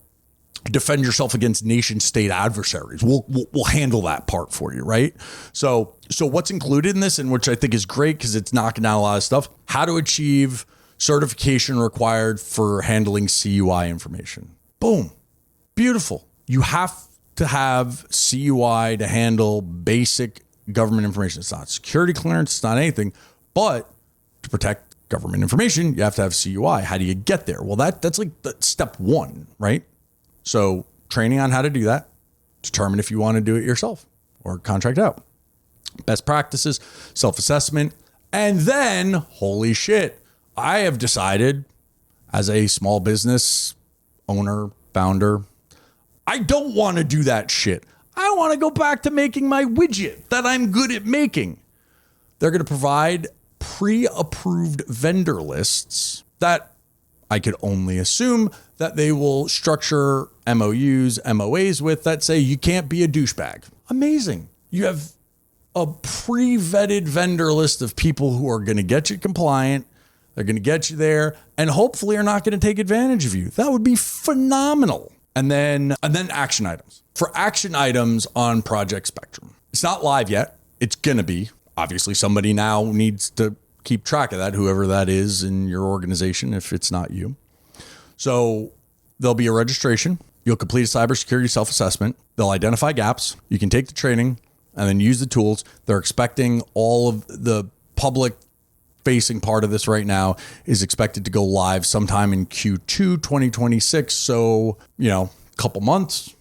defend yourself against nation state adversaries. We'll handle that part for you, right? So what's included in this, and which I think is great because it's knocking down a lot of stuff, how to achieve certification required for handling CUI information. Boom. Beautiful. You have to have CUI to handle basic government information. It's not security clearance, it's not anything, but to protect government information, you have to have CUI. How do you get there? Well, that's like step one, right? So training on how to do that, determine if you want to do it yourself or contract out. Best practices, self-assessment, and then, holy shit, I have decided as a small business owner, founder, I don't want to do that shit. I want to go back to making my widget that I'm good at making. They're going to provide pre-approved vendor lists that I could only assume that they will structure MOUs, MOAs with that say you can't be a douchebag. Amazing. You have a pre-vetted vendor list of people who are going to get you compliant. They're going to get you there and hopefully are not going to take advantage of you. That would be phenomenal. And then action items. For action items on Project Spectrum, it's not live yet. It's going to be. Obviously, somebody now needs to keep track of that, whoever that is in your organization, if it's not you. So there'll be a registration. You'll complete a cybersecurity self-assessment. They'll identify gaps. You can take the training and then use the tools. They're expecting all of the public facing part of this right now is expected to go live sometime in Q2 2026. So, a couple months,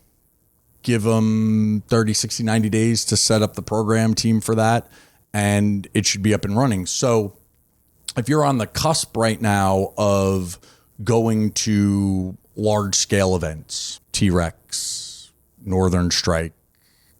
give them 30, 60, 90 days to set up the program team for that. And it should be up and running. So if you're on the cusp right now of going to large scale events, T-Rex, Northern Strike,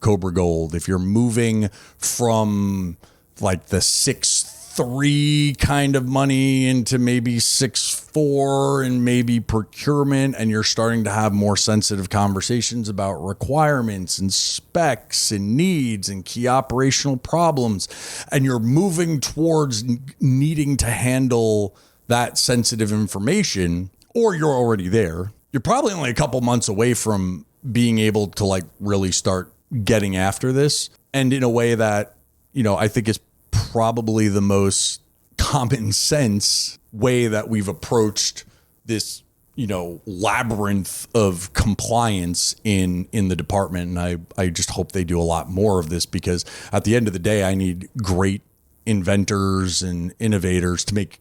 Cobra Gold, if you're moving from like the 6.3 kind of money into maybe 6.4 and maybe procurement, and you're starting to have more sensitive conversations about requirements and specs and needs and key operational problems, and you're moving towards needing to handle that sensitive information, or you're already there, you're probably only a couple months away from being able to like really start getting after this. And in a way that, I think is probably the most common sense way that we've approached this, labyrinth of compliance in the department. And I just hope they do a lot more of this, because at the end of the day, I need great inventors and innovators to make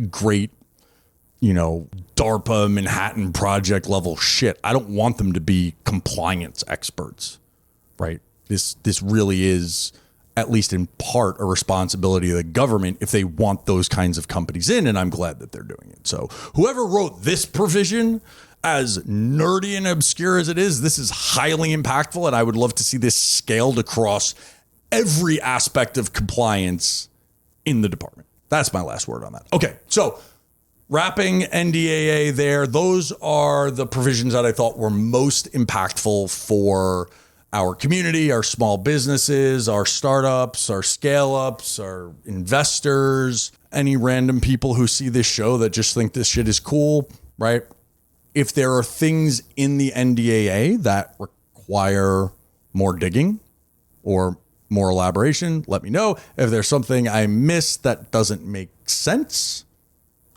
great, DARPA Manhattan Project level shit. I don't want them to be compliance experts, right? This really is, at least in part, a responsibility of the government if they want those kinds of companies in, and I'm glad that they're doing it. So whoever wrote this provision, as nerdy and obscure as it is, this is highly impactful, and I would love to see this scaled across every aspect of compliance in the department. That's my last word on that. Okay, so wrapping NDAA there, those are the provisions that I thought were most impactful for our community, our small businesses, our startups, our scale-ups, our investors, any random people who see this show that just think this shit is cool, right? If there are things in the NDAA that require more digging or more elaboration, let me know. If there's something I missed that doesn't make sense,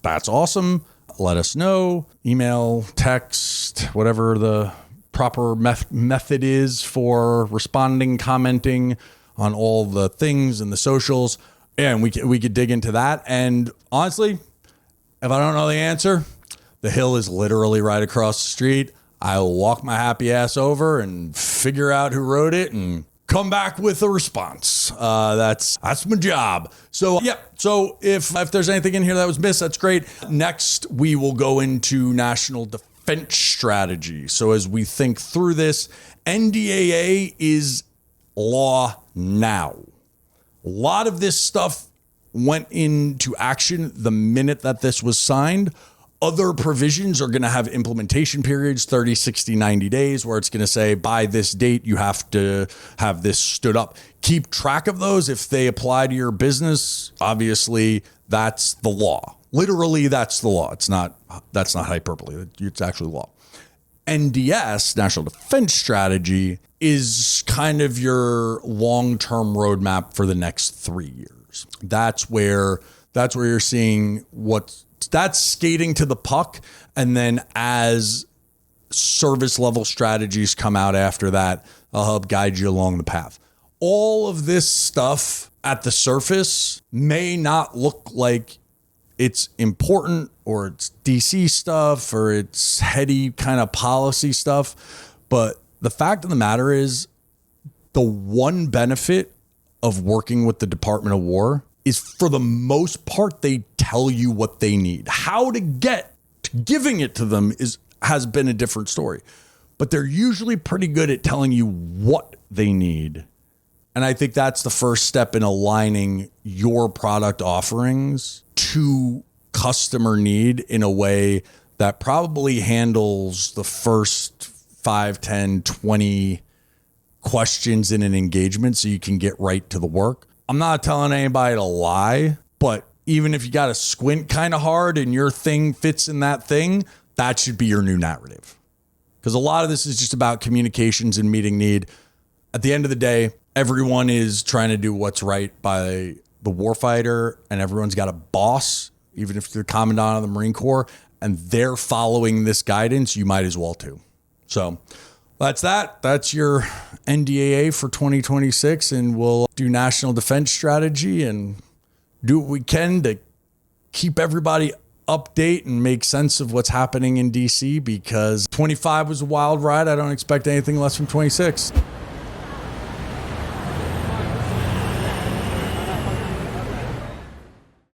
that's awesome. Let us know. Email, text, whatever the proper method is for responding, commenting on all the things and the socials. And we could dig into that. And honestly, if I don't know the answer, the hill is literally right across the street. I'll walk my happy ass over and figure out who wrote it and come back with a response. That's my job. So yeah. So if there's anything in here that was missed, that's great. Next, we will go into national defense strategy. So as we think through this, NDAA is law now. A lot of this stuff went into action the minute that this was signed. Other provisions are going to have implementation periods, 30, 60, 90 days, where it's going to say by this date, you have to have this stood up. Keep track of those. If they apply to your business, obviously that's the law. Literally, that's the law. That's not hyperbole. It's actually law. NDS, National Defense Strategy, is kind of your long-term roadmap for the next 3 years. That's where you're seeing that's skating to the puck. And then as service level strategies come out after that. I'll help guide you along the path. All of this stuff at the surface may not look like it's important or it's DC stuff or it's heady kind of policy stuff. But the fact of the matter is, the one benefit of working with the Department of War is, for the most part, they tell you what they need. How to get to giving it to them has been a different story. But they're usually pretty good at telling you what they need. And I think that's the first step in aligning your product offerings to customer need in a way that probably handles the first 5, 10, 20 questions in an engagement so you can get right to the work. I'm not telling anybody to lie, but even if you got to squint kind of hard and your thing fits in that thing, that should be your new narrative. Because a lot of this is just about communications and meeting need. At the end of the day, everyone is trying to do what's right by the warfighter, and everyone's got a boss, even if you're the commandant of the Marine Corps, and they're following this guidance, you might as well too. So that's that. That's your NDAA for 2026, and we'll do national defense strategy and do what we can to keep everybody update and make sense of what's happening in DC, because 25 was a wild ride. I don't expect anything less from 26.